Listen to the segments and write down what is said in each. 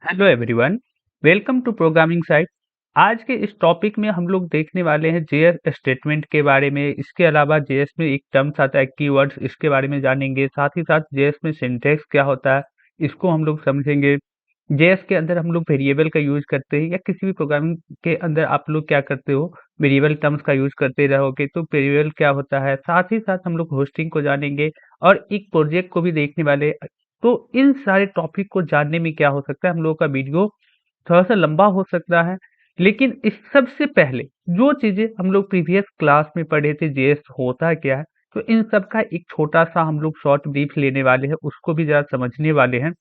Hello everyone, welcome to programming site. आज के इस टॉपिक में हम लोग देखने वाले हैं जेएस स्टेटमेंट के बारे में। इसके अलावा जेएस में एक टर्म्स आता है कीवर्ड्स, इसके बारे में जानेंगे। साथ ही साथ जेएस में सिंटैक्स क्या होता है, इसको हम लोग समझेंगे। जेएस के अंदर हम लोग वेरिएबल का यूज करते हैं, या किसी भी प्रोग्रामिंग के अंदर आप लोग क्या करते हो, वेरिएबल टर्म्स का यूज करते रहोगे तो वेरिएबल क्या होता है। साथ ही साथ हम लोग होस्टिंग को जानेंगे और एक प्रोजेक्ट को भी देखने वाले। तो इन सारे टॉपिक को जानने में क्या हो सकता है, हम लोगों का वीडियो थोड़ा-सा लंबा हो सकता है, लेकिन इस सबसे पहले जो चीज़ें हम लोग प्रीवियस क्लास में पढ़े थे, जेएस होता क्या है, तो इन सब का एक छोटा-सा हम लोग शॉर्ट ब्रीफ लेने वाले हैं, उसको भी ज़रा समझने वाले हैं।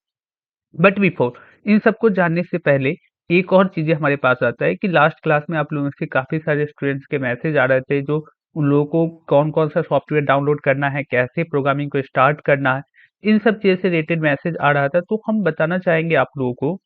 बट बिफोर इन सबको जानने से पहले एक और चीज़ें हमारे पास आता है कि लास्ट क्लास में आप लोगों से काफ़ी सारे स्टूडेंट्स के मैसेज आ रहे थे, जो उन लोगों को कौन-कौन सा सॉफ्टवेयर डाउनलोड करना है, कैसे प्रोग्रामिंग को स्टार्ट करना है, इन सब चीज़ से रिलेटेड मैसेज आ रहा था। तो हम बताना चाहेंगे आप लोगों को,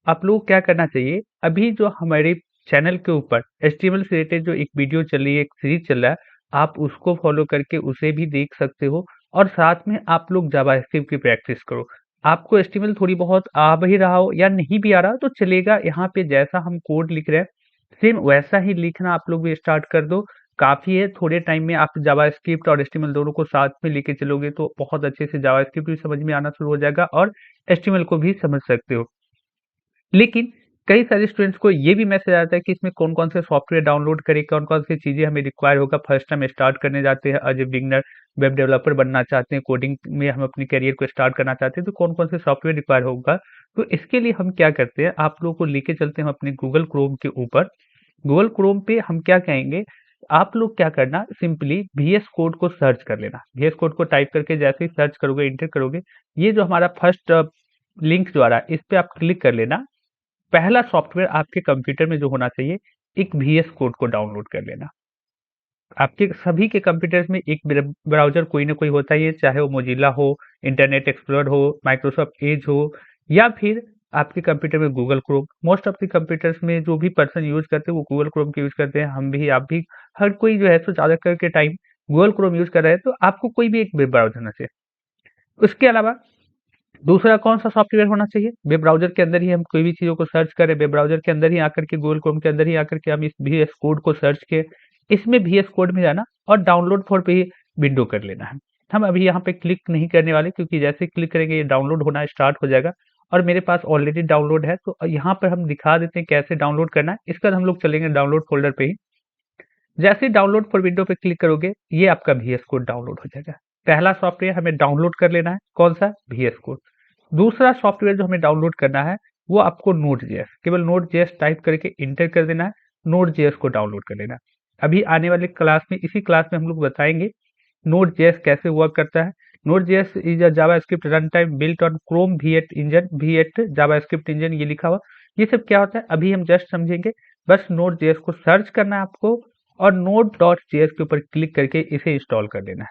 आप लोगों को क्या करना चाहिए, अभी जो हमारे चैनल के ऊपर एचटीएमएल से रिलेटेड जो एक वीडियो चल रही है, एक सीरीज चल रहा है, आप उसको फॉलो करके उसे भी देख सकते हो। और साथ में आप लोग जावास्क्रिप्ट की प्रैक्टिस करो। आपको एचटीएमएल थोड़ी बहुत आ भी रहा हो या नहीं भी आ रहा तो चलेगा, यहाँ पे जैसा हम कोड लिख रहे हैं सेम वैसा ही लिखना आप लोग भी स्टार्ट कर दो। काफ़ी है, थोड़े टाइम में आप जावास्क्रिप्ट और एचटीएमएल दोनों को साथ में लेके चलोगे तो बहुत अच्छे से जावास्क्रिप्ट भी समझ में आना शुरू हो जाएगा और एचटीएमएल को भी समझ सकते हो। लेकिन कई सारे स्टूडेंट्स को ये भी मैसेज आता है कि इसमें कौन-कौन से सॉफ्टवेयर डाउनलोड करें, कौन-कौन सी चीज़ें हमें रिक्वायर होगा, फर्स्ट टाइम स्टार्ट करने जाते हैं as a beginner, web developer बनना चाहते हैं, कोडिंग में हम अपने करियर को स्टार्ट करना चाहते हैं, तो कौन-कौन से सॉफ्टवेयर रिक्वायर होगा। तो इसके लिए हम क्या करते हैं, आप लोगों को लेके चलते हैं अपने गूगल क्रोम के ऊपर। गूगल क्रोम पे हम क्या कहेंगे, आप लोग क्या करना, सिंपली वीएस कोड को सर्च कर लेना। वीएस कोड को टाइप करके जैसे ही सर्च करोगे, एंटर करोगे, ये जो हमारा फर्स्ट लिंक जो आ रहा है, इस पे आप क्लिक कर लेना। पहला सॉफ्टवेयर आपके कंप्यूटर में जो होना चाहिए, एक वीएस कोड को डाउनलोड कर लेना। आपके सभी के कंप्यूटर्स में एक ब्राउज़र कोई ना कोई होता ही है, चाहे वो मोज़िला हो, इंटरनेट एक्सप्लोरर हो, माइक्रोसॉफ्ट एज हो, या फिर आपके कंप्यूटर में Google Chrome. Most of the computers में जो भी पर्सन यूज़ करते हैं, वो गूगल क्रोम का यूज़ करते हैं, हम भी, आप भी, हर कोई जो है सो ज़्यादातर के टाइम गूगल क्रोम यूज़ कर रहा है, तो आपको कोई भी एक वेब ब्राउज़र होना चाहिए। उसके अलावा दूसरा कौन-सा सॉफ्टवेयर होना चाहिए? वेब ब्राउज़र के अंदर ही हम कोई भी चीज़ों को सर्च करें, वेब ब्राउज़र के अंदर ही आकर के गूगल क्रोम के अंदर ही आकर के हम इस वीएस कोड को सर्च किए, इसमें वीएस कोड में जाना और डाउनलोड फॉर पे ही विंडो कर लेना है। हम अभी यहाँ पे क्लिक नहीं करने वाले, क्योंकि जैसे ही क्लिक करेंगे ये डाउनलोड होना स्टार्ट हो जाएगा और मेरे पास ऑलरेडी डाउनलोड है, तो यहाँ पर हम दिखा देते हैं कैसे डाउनलोड करना है। इसके बाद हम लोग चलेंगे डाउनलोड फ़ोल्डर पे ही। जैसे ही डाउनलोड फॉर विंडो पे क्लिक करोगे, ये आपका वीएस कोड डाउनलोड हो जाएगा। पहला सॉफ्टवेयर हमें डाउनलोड कर लेना है, कौन-सा? VS code. दूसरा सॉफ्टवेयर जो हमें डाउनलोड करना है, वो आपको नोड.जेएस, केवल नोड.जेएस टाइप करके इंटर कर देना है, नोड.जेएस को डाउनलोड कर लेना है। अभी आने वाले क्लास में, इसी क्लास में हम लोग बताएँगे नोड.जेएस कैसे वर्क करता है। Node JS is a JavaScript run time built on Chrome V8 engine, V8 JavaScript engine ये लिखा हुआ। ये सब क्या होता है अभी हम जस्ट समझेंगे। बस नोड.जेएस को सर्च करना है आपको और node.js के ऊपर क्लिक करके इसे इंस्टॉल कर देना है।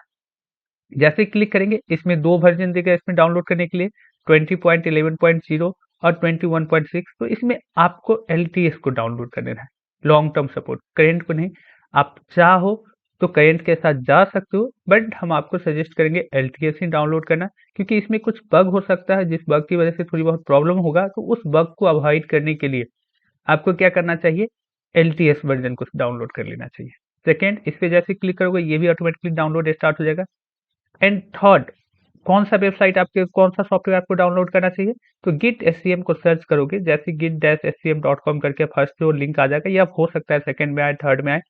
जैसे ही क्लिक करेंगे, इसमें 2 वर्ज़न देगा इसमें डाउनलोड करने के लिए, 20.11.0 और 21.6। तो इसमें आपको एलटीएस को डाउनलोड कर देना है, लॉन्ग टर्म सपोर्ट, करंट को नहीं। आप चाहो तो करंट के साथ जा सकते हो, बट हम आपको सजेस्ट करेंगे एलटीएस ही डाउनलोड करना, क्योंकि इसमें कुछ बग हो सकता है, जिस बग की वजह से थोड़ी बहुत प्रॉब्लम होगा, तो उस बग को अवॉइड करने के लिए आपको क्या करना चाहिए, एलटीएस वर्ज़न को डाउनलोड कर लेना चाहिए। सेकंड, इस पे जैसे क्लिक करोगे, ये भी ऑटोमेटिकली डाउनलोड स्टार्ट हो जाएगा। एंड थर्ड, कौन सा वेबसाइट आपके, कौन सा सॉफ्टवेयर आपको डाउनलोड करना चाहिए, तो गिट एससीएम को सर्च करोगे, जैसे git-scm.com करके फर्स्ट जो लिंक आ जाएगा, या हो सकता है सेकंड में आए, थर्ड में आए,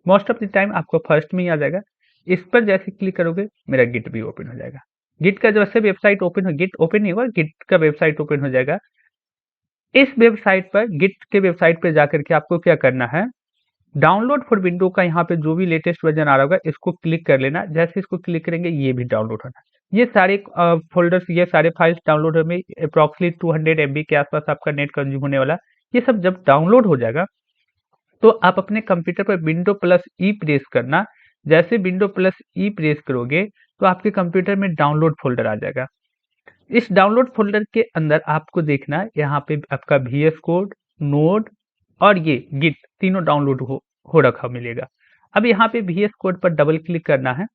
मोस्ट ऑफ द टाइम आपको फर्स्ट में ही आ जाएगा। इस पर जैसे क्लिक करोगे, मेरा गिट भी ओपन हो जाएगा। गिट का जैसे वेबसाइट ओपन हो, गिट ओपन नहीं होगा, गिट का वेबसाइट ओपन हो जाएगा। इस वेबसाइट पर, गिट के वेबसाइट पे जाकर के आपको क्या करना है, डाउनलोड फॉर विंडो का यहाँ पे जो भी लेटेस्ट वर्जन आ रहा होगा, इसको क्लिक कर लेना। जैसे इसको क्लिक करेंगे, ये भी डाउनलोड होना। ये सारे फोल्डर्स, ये सारे फाइल्स डाउनलोड होने में अप्रॉक्सिमेटली 200 एमबी के आसपास आपका नेट कंज्यूम होने वाला। ये सब जब डाउनलोड हो जाएगा, तो आप अपने कंप्यूटर पर विंडो प्लस ई प्रेस करना। जैसे विंडो प्लस ई प्रेस करोगे, तो आपके कंप्यूटर में डाउनलोड फोल्डर आ जाएगा। इस डाउनलोड फ़ोल्डर के अंदर आपको देखना है, यहाँ पे आपका वीएस कोड, नोड और ये गिट तीनों डाउनलोड हो रखा मिलेगा। अब यहाँ पे वीएस कोड पर डबल क्लिक करना है।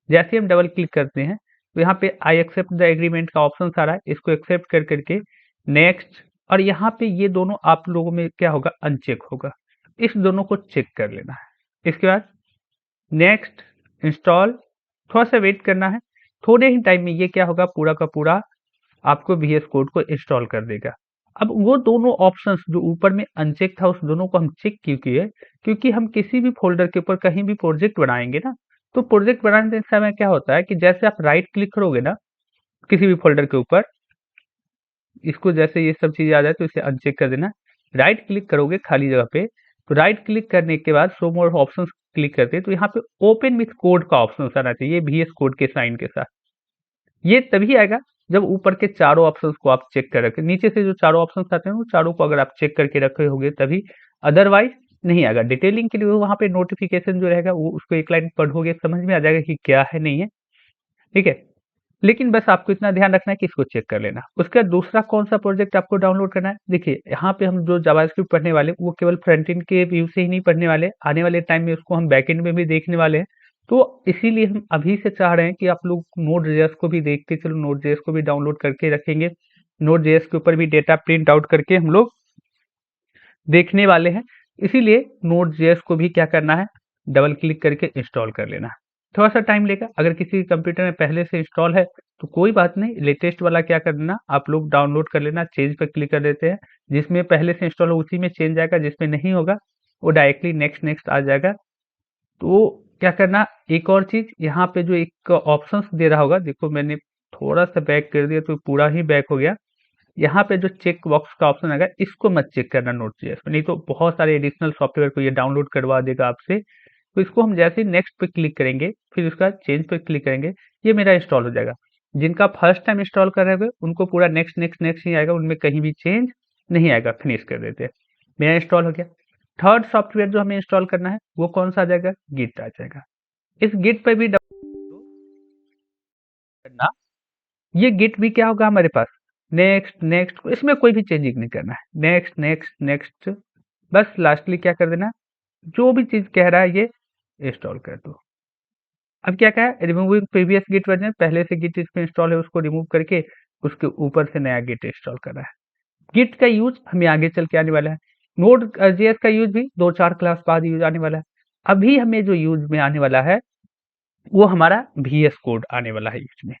जैसे ही हम डबल क्लिक करते हैं, तो यहाँ पे आई एक्सेप्ट द एग्रीमेंट का ऑप्शन आ रहा है, इसको एक्सेप्ट कर करके नेक्स्ट, और यहाँ पे ये दोनों आप लोगों में क्या होगा, अनचेक होगा। इस दोनों को चेक कर लेना है। इसके बाद नेक्स्ट, इंस्टॉल, थोड़ा सा वेट करना है। थोड़े ही टाइम में ये क्या होगा, पूरा का पूरा आपको VS कोड को इंस्टॉल कर देगा। अब वो दोनों ऑप्शंस जो ऊपर में अनचेक था, उस दोनों को हम चेक क्यों किए? क्योंकि हम किसी भी फ़ोल्डर के ऊपर कहीं भी प्रोजेक्ट बनाएँगे ना, तो प्रोजेक्ट बनाने समय क्या होता है कि जैसे आप राइट क्लिक करोगे ना, किसी भी फ़ोल्डर के ऊपर, इसको जैसे ये सब चीज़ें आ जाए तो इसे अनचेक कर देना। राइट क्लिक करोगे खाली जगह पे, तो राइट क्लिक करने के बाद शो मोर ऑप्शंस क्लिक करते हैं, तो यहाँ पे ओपन विथ कोड का ऑप्शन आना चाहिए, VS कोड के साइन के साथ। ये तभी आएगा जब ऊपर के चारों ऑप्शंस को आप चेक कर रखें। नीचे से जो चारों ऑप्शंस आते हैं, वो चारों को अगर आप चेक करके रखे होंगे तभी, अदरवाइज नहीं आएगा। डिटेलिंग के लिए वहाँ पे नोटिफिकेशन जो रहेगा, वो उसको एक लाइन पढ़ोगे, समझ में आ जाएगा कि क्या है, नहीं है, ठीक है। लेकिन बस आपको इतना ध्यान रखना है कि इसको चेक कर लेना। उसका दूसरा कौन सा प्रोजेक्ट आपको डाउनलोड करना है, देखिए यहाँ पे हम जो जावास्क्रिप्ट पढ़ने वाले, वो केवल फ्रंट एंड के व्यू से ही नहीं पढ़ने वाले, आने वाले टाइम में उसको हम बैक एंड में भी देखने वाले हैं। तो इसीलिए हम अभी से चाह रहे हैं कि आप लोग नोड जेएस को भी देखते चलो, नोड जेएस को भी डाउनलोड करके रखेंगे। नोड जेएस के ऊपर भी डेटा प्रिंट आउट करके हम लोग देखने वाले हैं। इसीलिए नोड जेएस को भी क्या करना है, डबल क्लिक करके इंस्टॉल कर लेना है। थोड़ा सा टाइम लेगा। अगर किसी कंप्यूटर में पहले से इंस्टॉल है तो कोई बात नहीं, लेटेस्ट वाला क्या करना, आप लोग डाउनलोड कर लेना, चेंज पे क्लिक कर देते हैं। जिसमें पहले से इंस्टॉल हो उसी में चेंज आएगा, जिसमें नहीं होगा वो डायरेक्टली नेक्स्ट नेक्स्ट आ जाएगा। तो क्या करना, एक और चीज, यहाँ पे जो एक ऑप्शंस दे रहा होगा, देखो मैंने थोड़ा सा बैक कर दिया तो पूरा ही बैक हो गया। यहाँ पे जो चेक बॉक्स का ऑप्शन आएगा, इसको मत चेक करना नोड.js में, नहीं तो बहुत सारे एडिशनल सॉफ्टवेयर को ये डाउनलोड करवा देगा आपसे। तो इसको हम जैसे ही नेक्स्ट पे क्लिक करेंगे, फिर उसका चेंज पे क्लिक करेंगे, ये मेरा इंस्टॉल हो जाएगा। जिनका फर्स्ट टाइम इंस्टॉल कर रहे होंगे उनको पूरा नेक्स्ट नेक्स्ट नेक्स्ट ही आएगा, उनमें कहीं भी चेंज नहीं आएगा। फिनिश कर देते हैं, मेरा इंस्टॉल हो गया। थर्ड सॉफ्टवेयर जो हमें इंस्टॉल करना है वो कौन सा आ जाएगा, गिट आ जाएगा। इस गिट पे भी करना, ये गिट भी क्या होगा हमारे पास, नेक्स्ट नेक्स्ट, इसमें कोई भी चेंजिंग नहीं करना है, नेक्स्ट नेक्स्ट नेक्स्ट, बस लास्टली क्या कर देना, जो भी चीज कह रहा है ये इंस्टॉल कर दो। अब क्या कहा है, रिमूविंग प्रीवियस गिट वर्जन, पहले से गिट इसमें इंस्टॉल है उसको रिमूव करके उसके ऊपर से नया गिट इंस्टॉल कर रहा है। गिट का यूज हमें आगे चल के आने वाला है। नोड जेएस का यूज भी 2-4 क्लास बाद यूज आने वाला है। अभी हमें जो यूज में आने वाला है वो हमारा VS कोड आने वाला है यूज में,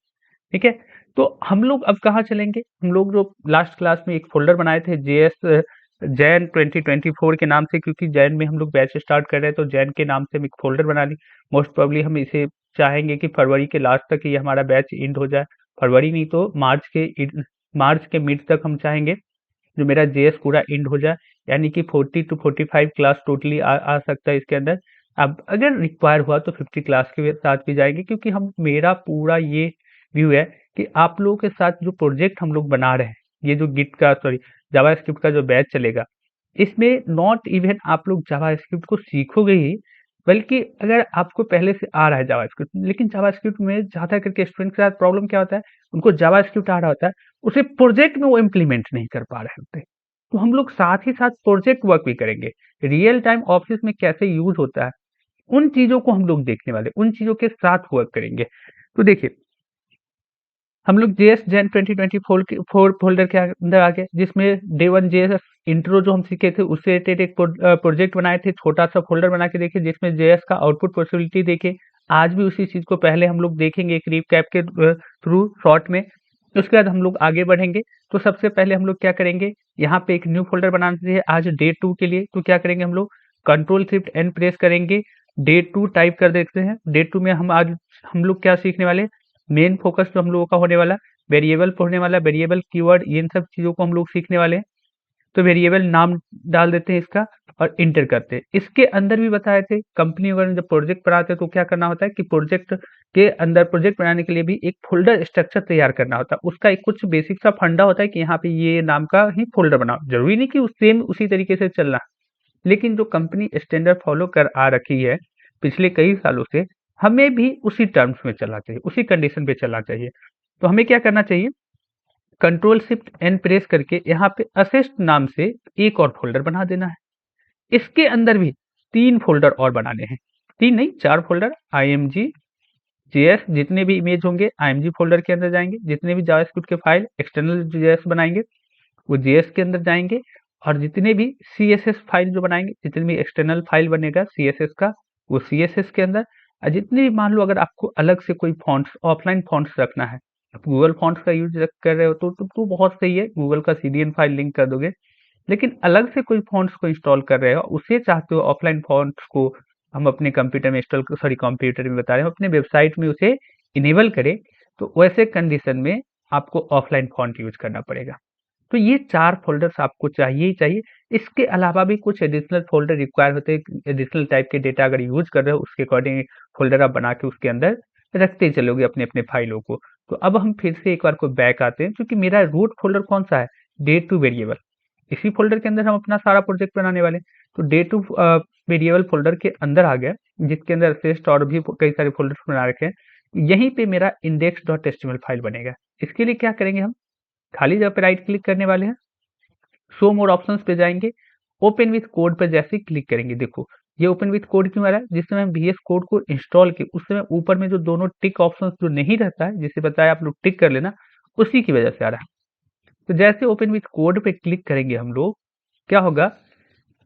ठीक है। तो हम लोग अब कहाँ चलेंगे, हम लोग जो लास्ट क्लास में एक फोल्डर बनाए थे JS जैन 2024 के नाम से, क्योंकि जैन में हम लोग बैच स्टार्ट कर रहे हैं तो जैन के नाम से हम एक फोल्डर बना ली। मोस्ट प्रोबेबली हम इसे चाहेंगे कि फरवरी के लास्ट तक ये हमारा बैच एंड हो जाए, फरवरी नहीं तो मार्च के मिड तक हम चाहेंगे जो मेरा JS पूरा एंड हो जाए, यानी कि 40 to 45 क्लास टोटली आ सकता है इसके अंदर। अब अगर रिक्वायर हुआ तो 50 क्लास के साथ भी जाएंगे, क्योंकि हम मेरा पूरा ये व्यू है कि आप लोगों के साथ जो प्रोजेक्ट हम लोग बना रहे हैं, ये जो गिट का सॉरी जावास्क्रिप्ट का जो बैच चलेगा, इसमें नॉट इवन आप लोग जावास्क्रिप्ट को सीखोगे ही, बल्कि अगर आपको पहले से आ रहा है जावास्क्रिप्ट, लेकिन जावास्क्रिप्ट में ज़्यादा करके स्टूडेंट के साथ प्रॉब्लम क्या होता है, उनको जावास्क्रिप्ट आ रहा होता है, उसे प्रोजेक्ट में वो इम्प्लीमेंट नहीं कर पा रहे होते। तो हम लोग साथ ही साथ प्रोजेक्ट वर्क भी करेंगे, रियल टाइम ऑफिस में कैसे यूज होता है उन चीज़ों को हम लोग देखने वाले, उन चीज़ों के साथ वर्क करेंगे। तो देखिए हम लोग जेएस जैन 2024 के फोल्डर के अंदर आ गए, जिसमें डे वन जेएस इंट्रो जो हम सीखे थे उससे रिलेटेड एक प्रोजेक्ट बनाए थे, छोटा सा फोल्डर बना के देखे जिसमें जेएस का आउटपुट पॉसिबिलिटी देखे। आज भी उसी चीज को पहले हम लोग देखेंगे एक रीकैप के थ्रू शॉर्ट में। उसके बाद हम लोग आगे बढ़ेंगे। तो सबसे पहले हम लोग क्या करेंगे, यहाँ पे एक न्यू फोल्डर बनाना है आज डे 2 के लिए। तो क्या करेंगे हम लोग, कंट्रोल शिफ्ट एन प्रेस करेंगे, डे 2 टाइप कर देते हैं। डे 2 में हम आज हम लोग क्या सीखने वाले, मेन फोकस तो हम लोगों का होने वाला वेरिएबल पर होने वाला, वेरिएबल कीवर्ड इन सब चीजों को हम लोग सीखने वाले हैं। तो वेरिएबल नाम डाल देते हैं इसका और इंटर करते हैं। इसके अंदर भी बताए थे कंपनी अगर जब प्रोजेक्ट बनाते हैं तो क्या करना होता है कि प्रोजेक्ट के अंदर प्रोजेक्ट बनाने के लिए भी एक फोल्डर स्ट्रक्चर तैयार करना होता है। उसका एक कुछ बेसिक सा फंडा होता है कि यहाँ पे ये नाम का ही फोल्डर बनाओ, जरूरी नहीं कि सेम उसी तरीके से चलना, लेकिन जो कंपनी स्टैंडर्ड फॉलो कर आ रखी है पिछले कई सालों से, हमें भी उसी टर्म्स में चलना चाहिए, उसी कंडीशन पे चलना चाहिए। तो हमें क्या करना चाहिए, कंट्रोल शिफ्ट एन प्रेस करके यहाँ पे असिस्ट नाम से एक और फोल्डर बना देना है। इसके अंदर भी 3 फोल्डर और बनाने हैं, 3 नहीं 4 फोल्डर। img जेएस जितने भी इमेज होंगे img फोल्डर के अंदर जाएंगे, जितने भी जावास्क्रिप्ट के फाइल एक्सटर्नल जेएस बनाएंगे वो जेएस के अंदर जाएंगे और जितने भी सीएसएस फाइल जो बनाएंगे, जितने भी एक्सटर्नल फाइल बनेगा सीएसएस का, वो सीएसएस के अंदर। और जितने भी मान लो अगर आपको अलग से कोई फॉन्ट्स, ऑफलाइन फॉन्ट्स रखना है, आप गूगल फॉन्ट्स का यूज कर रहे हो तो बहुत सही है, गूगल का सीडीएन फाइल लिंक कर दोगे। लेकिन अलग से कोई फॉन्ट्स को इंस्टॉल कर रहे हो, उसे चाहते हो ऑफलाइन फॉन्ट्स को हम अपने कंप्यूटर में इंस्टॉल, सॉरी कंप्यूटर में बता रहे हो, अपने वेबसाइट में उसे इनेबल करें, तो वैसे कंडीशन में आपको ऑफलाइन फॉन्ट यूज करना पड़ेगा। तो ये 4 फ़ोल्डर्स आपको चाहिए ही चाहिए। इसके अलावा भी कुछ एडिशनल फ़ोल्डर रिक्वायर होते हैं, एडिशनल टाइप के डेटा अगर यूज़ कर रहे हो, उसके अकॉर्डिंग फ़ोल्डर आप बना के उसके अंदर रखते चलोगे अपने-अपने फ़ाइलों को। तो अब हम फिर से एक बार को बैक आते हैं, क्योंकि मेरा रूट फ़ोल्डर कौन-सा है? Day two variable. इसी फ़ोल्डर के अंदर हम अपना सारा प्रोजेक्ट बनाने वाले हैं। तो डे टू वेरिएबल फ़ोल्डर के अंदर आ गया, जिसके अंदर शेष और भी कई सारे फ़ोल्डर्स बना रखे हैं। यहीं पे मेरा index.html फ़ाइल बनेगा। इसके लिए क्या करेंगे हम? खाली जगह पे राइट क्लिक करने वाले हैं, शो मोर ऑप्शंस पे जाएंगे, ओपन विथ कोड पर जैसे ही क्लिक करेंगे, देखो ये ओपन विथ कोड क्यों आ रहा है? जिस समय हम VS कोड को इंस्टॉल किए उस समय ऊपर में जो दोनों टिक ऑप्शंस जो नहीं रहता है, जिसे बताया आप लोग टिक कर लेना, उसी की वजह से आ रहा है। तो जैसे ओपन विथ कोड पे क्लिक करेंगे हम लोग, क्या होगा,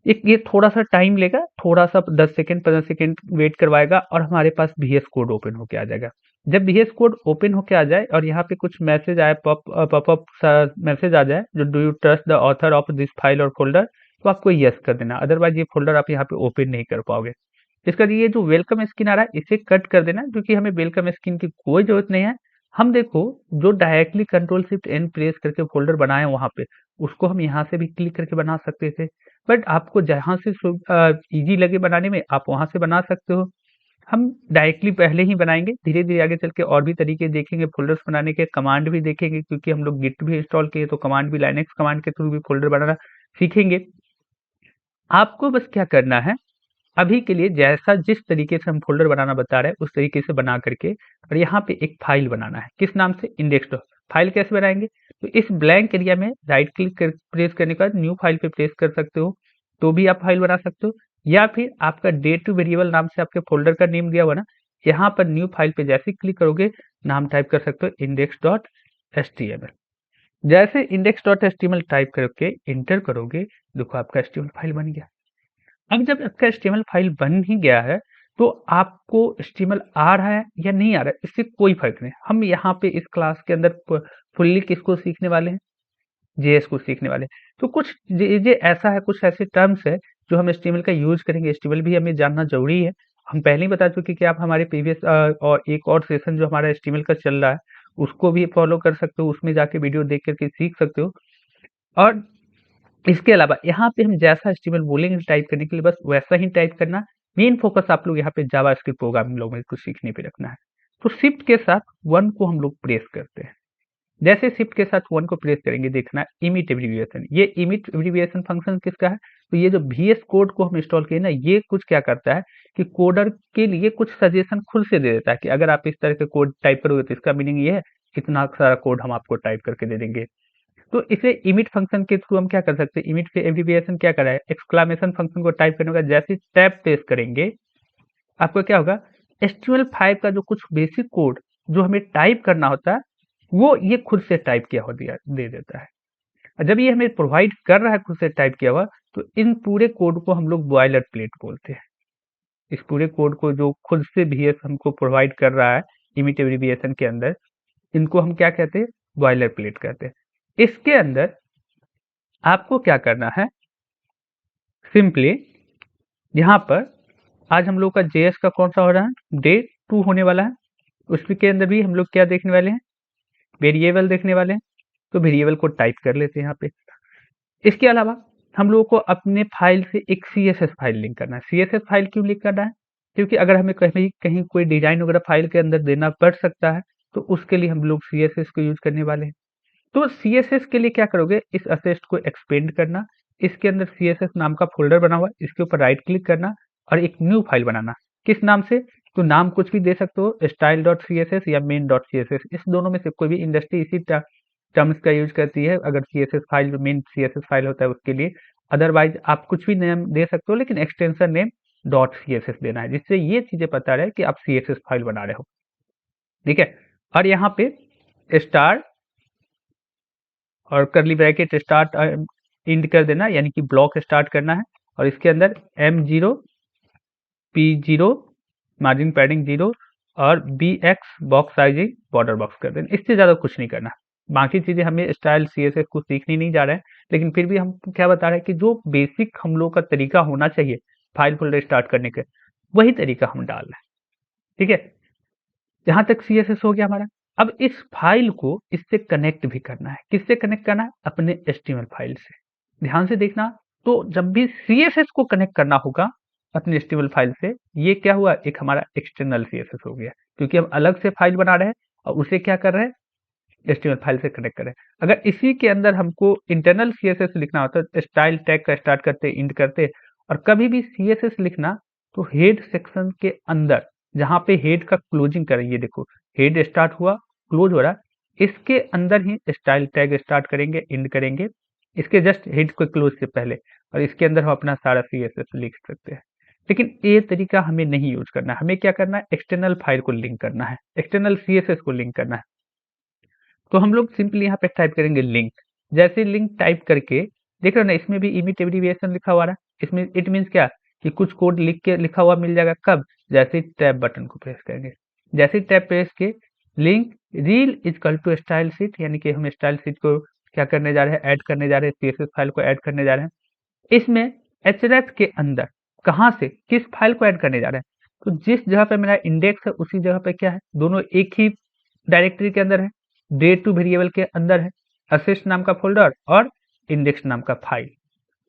एक ये थोड़ा-सा टाइम लेगा, थोड़ा-सा 10 सेकंड 15 सेकंड वेट करवाएगा और हमारे पास VS कोड ओपन होके आ जाएगा। जब VS कोड ओपन होके आ जाए और यहाँ पे कुछ मैसेज आए, पॉपअप सा मैसेज आ जाए, जो do you trust the author of this file और फ़ोल्डर, तो आपको येस कर देना, अदरवाइज़ ये फ़ोल्डर आप यहाँ पे ओपन नहीं कर पाओगे। इसका ये जो वेलकम स्क्रीन आ रहा है, इसे कट कर देना, क्योंकि हमें वेलकम स्क्रीन की कोई ज़रूरत नहीं है। हम देखो, जो directly control shift N press करके फ़ोल्डर बनाए वहाँ पे, उसको हम यहाँ से भी क्लिक करके बना सकते थे। बट आपको जहाँ से ईज़ी लगे बनाने में, आप वहाँ से बना सकते हो। हम डायरेक्टली पहले ही बनाएँगे, धीरे-धीरे आगे चल के और भी तरीके देखेंगे फ़ोल्डर्स बनाने के, कमांड भी देखेंगे, क्योंकि हम लोग गिट भी इंस्टॉल किए, तो कमांड भी, लाइनक्स कमांड के थ्रू भी फ़ोल्डर बनाना सीखेंगे। आपको बस क्या करना है, अभी के लिए जैसा जिस तरीके से हम फ़ोल्डर बनाना बता रहे हैं, उस तरीके से बना करके और यहाँ पे एक फ़ाइल बनाना है। किस नाम से? Index dot. फ़ाइल कैसे बनाएँगे? तो इस ब्लैंक एरिया में राइट क्लिक कर प्रेस करने के बाद न्यू फ़ाइल पे प्रेस कर सकते हो, तो भी आप फ़ाइल बना सकते हो। या फिर आपका डे टू वेरिएबल नाम से आपके फ़ोल्डर का नेम दिया हुआ ना, यहाँ पर न्यू फ़ाइल पे जैसे ही क्लिक करोगे, नाम टाइप कर सकते हो इंडेक्स डॉट एचटीएमएल। जैसे इंडेक्स डॉट एचटीएमएल टाइप करके एंटर करोगे, देखो आपका एचटीएमएल फ़ाइल बन गया। अब जब आपका एचटीएमएल फाइल बन ही गया है, तो आपको एचटीएमएल आ रहा है या नहीं आ रहा है, इससे कोई फ़र्क नहीं। हम यहाँ पे इस क्लास के अंदर फुल्ली किसको सीखने वाले हैं? जेएस को सीखने वाले हैं। तो कुछ ये ऐसा है, कुछ ऐसे टर्म्स है जो हम एचटीएमएल का यूज़ करेंगे, एचटीएमएल भी हमें जानना ज़रूरी है। हम पहले ही बता चुके कि आप हमारे प्रीवियस और एक और सेशन जो हमारा एचटीएमएल का चल रहा है, उसको भी फॉलो कर सकते हो, उसमें जाके वीडियो देख कर के सीख सकते हो। और इसके अलावा यहाँ पे हम जैसा एचटीएमएल बोलेंगे टाइप करने के लिए, बस वैसा ही टाइप करना। मेन फोकस आप लोग यहाँ पे जावास्क्रिप्ट प्रोग्रामिंग लैंग्वेज को सीखने पे रखना है। तो शिफ्ट के साथ 1 को हम लोग प्रेस करते हैं। जैसे शिफ्ट के साथ 1 को प्रेस करेंगे, देखना इमिट एब्रिविएशन। ये इमिट एब्रिविएशन फंक्शन किसका है? तो ये जो VS कोड को हम इंस्टॉल किए ना, ये कुछ क्या करता है कि कोडर के लिए कुछ सजेशन खुद से दे देता है कि अगर आप इस तरह के कोड टाइप करोगे तो इसका मीनिंग ये है, इतना सारा कोड हम आपको टाइप करके दे देंगे। तो इसे इमिट फंक्शन के थ्रू हम क्या कर सकते हैं, इमिट के एब्रिविएशन क्या कर रहा है, एक्सक्लेमेशन फंक्शन को टाइप करने का जैसे टैब प्रेस करेंगे, आपको क्या होगा, HTML5 का जो कुछ बेसिक कोड जो हमें टाइप करना होता है, वो ये खुद से टाइप किया हुआ दिया दे देता है। और जब ये हमें प्रोवाइड कर रहा है खुद से टाइप किया हुआ, तो इन पूरे कोड को हम लोग बॉयलर प्लेट बोलते हैं। इस पूरे कोड को जो खुद से VS हमको प्रोवाइड कर रहा है इमिट एब्रिविएशन के अंदर, इनको हम क्या कहते हैं, बॉयलर प्लेट कहते हैं। इसके अंदर आपको क्या करना है, सिंपली यहाँ पर आज हम लोग का जेएस का कौन सा हो रहा है, डे 2 होने वाला है। उसके अंदर भी हम लोग क्या देखने वाले हैं, वेरिएबल देखने वाले हैं। तो वेरिएबल को टाइप कर लेते हैं यहाँ पे। इसके अलावा हम लोगों को अपने फाइल से एक सीएसएस फाइल लिंक करना है। सीएसएस फाइल क्यों लिंक करना है? क्योंकि अगर हमें कहीं कहीं कोई डिजाइन वगैरह फाइल के अंदर देना पड़ सकता है, तो उसके लिए हम लोग सीएसएस को यूज करने वाले हैं। तो सीएसएस के लिए क्या करोगे, इस असेट को एक्सपेंड करना, इसके अंदर सीएसएस नाम का फोल्डर बना हुआ है, इसके ऊपर राइट क्लिक करना और एक न्यू फाइल बनाना। किस नाम से? तो नाम कुछ भी दे सकते हो, style dot C S S या main dot C S S, इस दोनों में से कोई भी। इंडस्ट्री इसी टर्म्स का यूज करती है अगर सीएसएस फाइल जो मेन सीएसएस फाइल होता है उसके लिए। अदरवाइज आप कुछ भी नेम दे सकते हो, लेकिन extension name dot C S S देना है, जिससे ये चीजें पता रहे कि आप सीएसएस फाइल बना रहे हो। ठीक है। और यहाँ पे स्टार और करली ब्रैकेट स्टार्ट इंड कर देना, यानी कि ब्लॉक स्टार्ट करना है, और इसके अंदर M0 P0 मार्जिन पैडिंग 0 और BX box sizing border box कर देना। इससे ज़्यादा कुछ नहीं करना। बाकी चीज़ें हमें स्टाइल CSS को सीखने नहीं जा रहे हैं, लेकिन फिर भी हम क्या बता रहे हैं कि जो बेसिक हम लोग का तरीका होना चाहिए फाइल फोल्डर स्टार्ट करने का, वही तरीका हम डाल रहे हैं। ठीक है, जहां तक CSS हो गया हमारा। अब इस फाइल को इससे कनेक्ट भी करना है। किससे कनेक्ट करना है? अपने HTML फाइल से। ध्यान से देखना, तो जब भी CSS को कनेक्ट करना होगा अपने HTML फाइल से, ये क्या हुआ, एक हमारा एक्सटर्नल CSS हो गया, क्योंकि हम अलग से फाइल बना रहे हैं और उसे क्या कर रहे हैं, HTML फाइल से कनेक्ट कर रहे हैं। अगर इसी के अंदर हमको इंटरनल CSS लिखना होता है, स्टाइल टैग का स्टार्ट करते इंड करते, और कभी भी CSS लिखना तो हेड सेक्शन के अंदर, जहां पे हेड का क्लोजिंग करें, ये देखो हेड स्टार्ट हुआ, क्लोज हो रहा है, इसके अंदर ही स्टाइल टैग स्टार्ट करेंगे, इंड करेंगे, इसके जस्ट हेड को क्लोज से पहले, और इसके अंदर हम अपना सारा CSS लिख सकते हैं। लेकिन ये तरीका हमें नहीं यूज करना है। हमें क्या करना है, एक्सटर्नल फाइल को लिंक करना है, एक्सटर्नल CSS को लिंक करना है। तो हम लोग सिंपली यहाँ पे टाइप करेंगे लिंक। जैसे लिंक टाइप करके देख रहे हो ना, इसमें भी इमिट एब्रिविएशन लिखा हुआ है। इसमें इट मीन्स क्या, कि कुछ कोड लिख के लिखा हुआ मिल जाएगा। कब? जैसे ही टैब बटन को प्रेस करेंगे, जैसे ही टैब प्रेस के link rel is equal to style sheet, यानी कि हम स्टाइल शीट को क्या करने जा रहे हैं, ऐड करने जा रहे हैं, CSS फाइल को ऐड करने जा रहे हैं। इसमें href के अंदर कहाँ से किस फाइल को ऐड करने जा रहे हैं, तो जिस जगह पे मेरा इंडेक्स है उसी जगह पे क्या है, दोनों एक ही डायरेक्टरी के अंदर है, डे टू वेरिएबल के अंदर है, असिस्ट नाम का फोल्डर और इंडेक्स नाम का फाइल,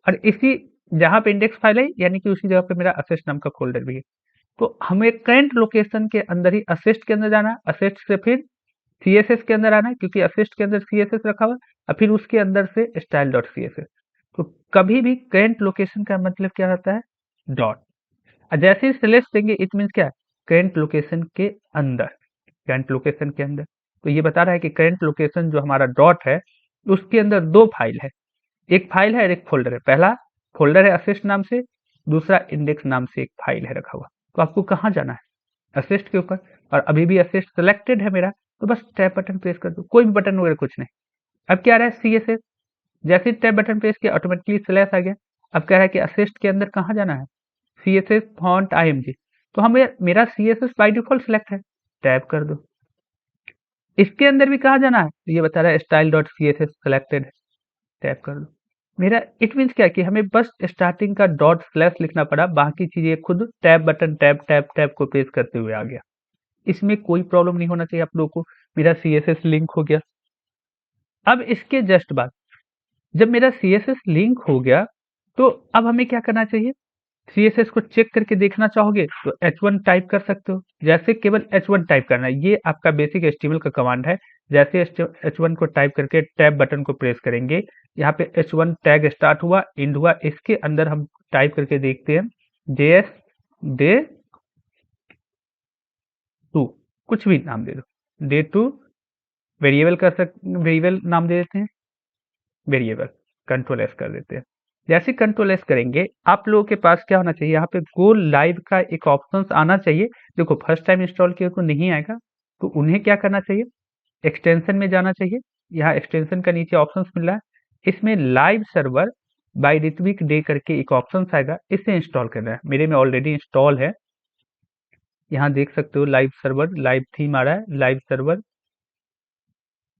और इसी जहां पे इंडेक्स फाइल है यानी कि उसी जगह पे मेरा असिस्ट नाम का फोल्डर भी है। तो हमें करंट लोकेशन के अंदर ही असिस्ट के अंदर जाना है, असिस्ट से फिर CSS के अंदर आना है, क्योंकि असिस्ट के अंदर CSS रखा हुआ है, और फिर उसके अंदर से स्टाइल डॉट CSS। तो कभी भी करंट लोकेशन का मतलब क्या होता है, डॉट, और जैसे ही स्लैश देंगे इट मीन्स क्या, करंट लोकेशन के अंदर, करंट लोकेशन के अंदर। तो ये बता रहा है कि करंट लोकेशन जो हमारा डॉट है उसके अंदर दो फाइल है, एक फाइल है और एक फोल्डर है। पहला फोल्डर है असिस्ट नाम से, दूसरा इंडेक्स नाम से एक फाइल है रखा हुआ। तो आपको कहाँ जाना है, असिस्ट के ऊपर, और अभी भी असिस्ट सेलेक्टेड है मेरा, तो बस टैब बटन प्रेस कर दो, कोई भी बटन वगैरह कुछ नहीं। अब क्या आ रहा है, CSS, जैसे ही टैब बटन प्रेस किया ऑटोमेटिकली स्लैश आ गया। अब कह रहा है कि असिस्ट के अंदर कहाँ जाना है, CSS फॉन्ट IMG, तो हमें मेरा CSS बाय डिफॉल्ट सिलेक्ट है, टैब कर दो। इसके अंदर भी कहाँ जाना है, तो ये बता रहा है स्टाइल डॉट CSS सिलेक्टेड है, टैब कर दो। मेरा इट मीन्स क्या कि हमें बस स्टार्टिंग का डॉट स्लैश लिखना पड़ा, बाकी चीजें खुद tab button tab tab tab को प्रेस करते हुए आ गया। इसमें कोई प्रॉब्लम नहीं होना चाहिए आप लोगों को। मेरा CSS लिंक हो गया। अब इसके जस्ट बाद जब मेरा CSS लिंक हो गया, तो अब हमें क्या करना चाहिए, CSS को चेक करके देखना चाहोगे तो H1 टाइप कर सकते हो। जैसे केवल H1 टाइप करना है, ये आपका बेसिक HTML का कमांड है। जैसे H1 को टाइप करके टैब बटन को प्रेस करेंगे, यहाँ पे H1 टैग स्टार्ट हुआ, इंड हुआ, इसके अंदर हम टाइप करके देखते हैं JS डे 2, कुछ भी नाम दे दो, डे 2 वेरिएबल कर सकते, वेरिएबल नाम दे देते हैं, वेरिएबल कंट्रोल एस कर देते हैं। जैसे कंट्रोल एस करेंगे आप लोगों के पास क्या होना चाहिए, यहाँ पे गो लाइव का एक ऑप्शन आना चाहिए। देखो फर्स्ट टाइम इंस्टॉल किया तो नहीं आएगा, तो उन्हें क्या करना चाहिए, एक्सटेंशन में जाना चाहिए। यहाँ एक्सटेंशन का नीचे ऑप्शन मिल रहा है, इसमें live server by Ritwik Dey करके एक ऑप्शन आएगा, इसे इंस्टॉल करना है। मेरे में ऑलरेडी इंस्टॉल है, यहाँ देख सकते हो लाइव सर्वर, लाइव थीम आ रहा है, लाइव सर्वर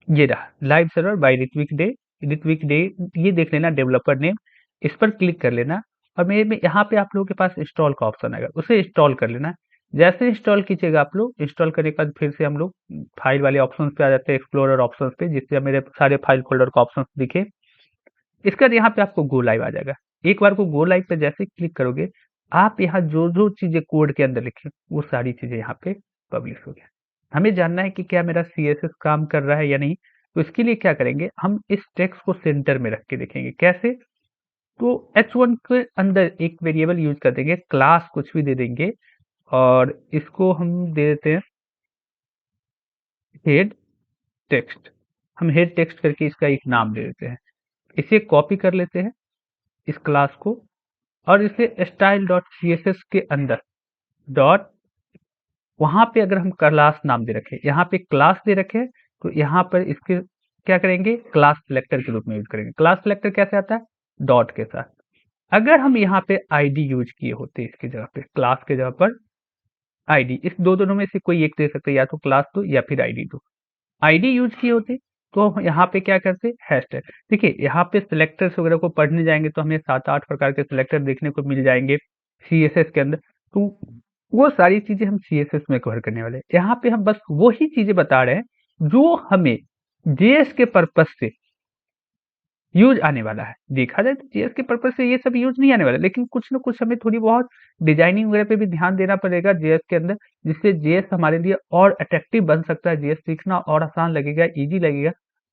ये रहा, live server by Ritwik Dey, Ritwik Dey ये देख लेना, डेवलपर नेम, इस पर क्लिक कर लेना, और मेरे में यहाँ पे आप लोगों के पास इंस्टॉल का ऑप्शन आएगा, उसे इंस्टॉल कर लेना। जैसे इंस्टॉल कीजिएगा आप लोग, इंस्टॉल करने के बाद फिर से हम लोग फाइल वाले ऑप्शन पे आ जाते हैं, एक्सप्लोरर ऑप्शन पे, जिससे मेरे सारे फाइल फोल्डर का ऑप्शन दिखे। इसका यहाँ पे आपको गो लाइव आ जाएगा। एक बार को गो लाइव पे जैसे क्लिक करोगे, आप यहाँ जो जो चीजें कोड के अंदर लिखे वो सारी चीजें यहाँ पे पब्लिश हो गया। हमें जानना है कि क्या मेरा CSS काम कर रहा है या नहीं, तो इसके लिए क्या करेंगे, हम इस टेक्स्ट को सेंटर में रख के देखेंगे कैसे। तो H1 के अंदर एक वेरिएबल यूज कर देंगे, क्लास कुछ भी दे देंगे, और इसको हम दे देते हैं हेड टेक्स्ट। हम हेड टेक्स्ट करके इसका एक नाम दे देते हैं। इसे कॉपी कर लेते हैं इस क्लास को, और इसे स्टाइल डॉट CSS के अंदर डॉट, वहां पे अगर हम क्लास नाम दे रखे, यहाँ पे क्लास दे रखे, तो यहाँ पर इसके क्या करेंगे, क्लास सिलेक्टर के रूप में यूज करेंगे। क्लास सिलेक्टर कैसे आता है, डॉट के साथ। अगर हम यहाँ पे आईडी यूज किए होते इसकी जगह पे, क्लास के जगह पर आईडी, इस दोनों में से कोई एक दे सकते हैं, या तो क्लास दो या फिर आईडी दो। आईडी यूज किए होते तो हम यहाँ पे क्या करते, हैशटैग। देखिए यहाँ पे सिलेक्टर्स वगैरह को पढ़ने जाएंगे तो हमें 7-8 प्रकार के सिलेक्टर देखने को मिल जाएंगे सीएसएस के अंदर। तो वो सारी चीजें हम सीएसएस में कवर करने वाले हैं। यहाँ पे हम बस वही चीजें बता रहे हैं जो हमें जेएस के पर्पज से यूज आने वाला है। देखा जाए तो जेएस के पर्पज से ये सब यूज नहीं आने वाला, लेकिन कुछ ना कुछ हमें थोड़ी बहुत डिजाइनिंग वगैरह पे भी ध्यान देना पड़ेगा जेएस के अंदर, जिससे जेएस हमारे लिए और अट्रैक्टिव बन सकता है, जेएस सीखना और आसान लगेगा, इजी लगेगा।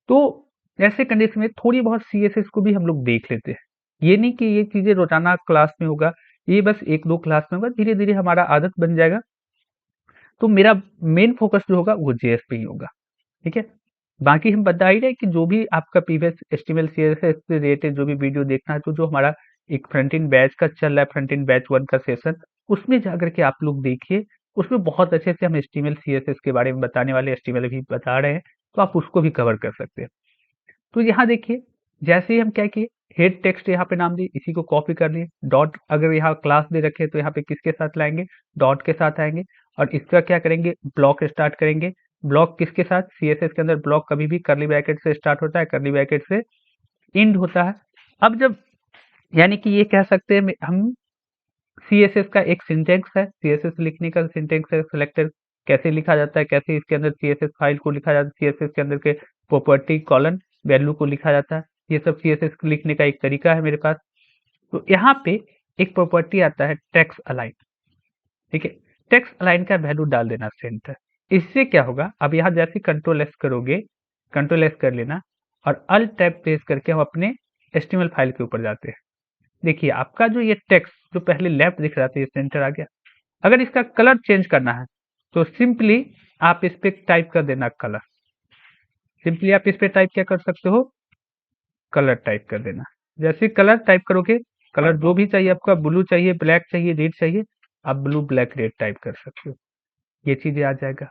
तो ऐसे कंडीशन में थोड़ी बहुत सीएसएस को भी हम लोग देख लेते हैं। ये नहीं कि ये चीजें रोजाना क्लास में होगा, ये बस 1-2 क्लास में होगा, धीरे धीरे हमारा आदत बन जाएगा। तो मेरा मेन फोकस जो होगा वो जेएस पे ही होगा, ठीक है। बाकी हम बता ही रहे कि जो भी आपका प्रीवियस एचटीएमएल सीएसएस से रिलेटेड जो भी वीडियो देखना है, तो जो हमारा एक फ्रंट एंड बैच का चल रहा है, फ्रंट एंड बैच 1 का सेशन, उसमें जाकर के आप लोग देखिए। उसमें बहुत अच्छे से हम एचटीएमएल सीएसएस के बारे में बताने वाले, एचटीएमएल भी बता रहे हैं, तो आप उसको भी कवर कर सकते हैं। तो यहाँ देखिए, जैसे ही हम क्या किए, हेड टेक्स्ट यहाँ पे नाम दिए, इसी को कॉपी कर लिए। डॉट अगर यहाँ क्लास दे रखे तो यहाँ पे किसके साथ लाएंगे, डॉट के साथ आएंगे। और इसका क्या करेंगे, ब्लॉक स्टार्ट करेंगे। ब्लॉक किसके साथ, सीएसएस के अंदर ब्लॉक कभी भी करली ब्रैकेट से स्टार्ट होता है, करली ब्रैकेट से इंड होता है। अब जब, यानी कि ये कह सकते हैं हम, सीएसएस का एक सिंटेक्स है, सीएसएस लिखने का सिंटेक्स है, सिलेक्टर कैसे लिखा जाता है, कैसे इसके अंदर सीएसएस फाइल को लिखा जाता है, सीएसएस के अंदर के प्रॉपर्टी कॉलन वैल्यू को लिखा जाता है, ये सब सीएसएस लिखने का एक तरीका है मेरे पास। तो यहाँ पे एक प्रॉपर्टी आता है टेक्स्ट अलाइन, ठीक है। टेक्स्ट अलाइन का वैल्यू डाल देना सेंटर। इससे क्या होगा, अब यहाँ जैसे कंट्रोल एस करोगे, कंट्रोल एस कर लेना और अल्ट टैब प्रेस करके हम अपने एचटीएमएल फाइल के ऊपर जाते हैं। देखिए आपका जो ये टेक्स्ट जो पहले लेफ्ट दिख रहा था, ये सेंटर आ गया। अगर इसका कलर चेंज करना है तो सिंपली आप इस पे टाइप कर देना कलर। सिंपली आप इस पे टाइप क्या कर सकते हो, कलर टाइप कर देना। जैसे कलर टाइप करोगे, कलर जो भी चाहिए आपका, ब्लू चाहिए, ब्लैक चाहिए, रेड चाहिए, आप ब्लू ब्लैक रेड टाइप कर सकते हो। ये चीजें आ जाएगा।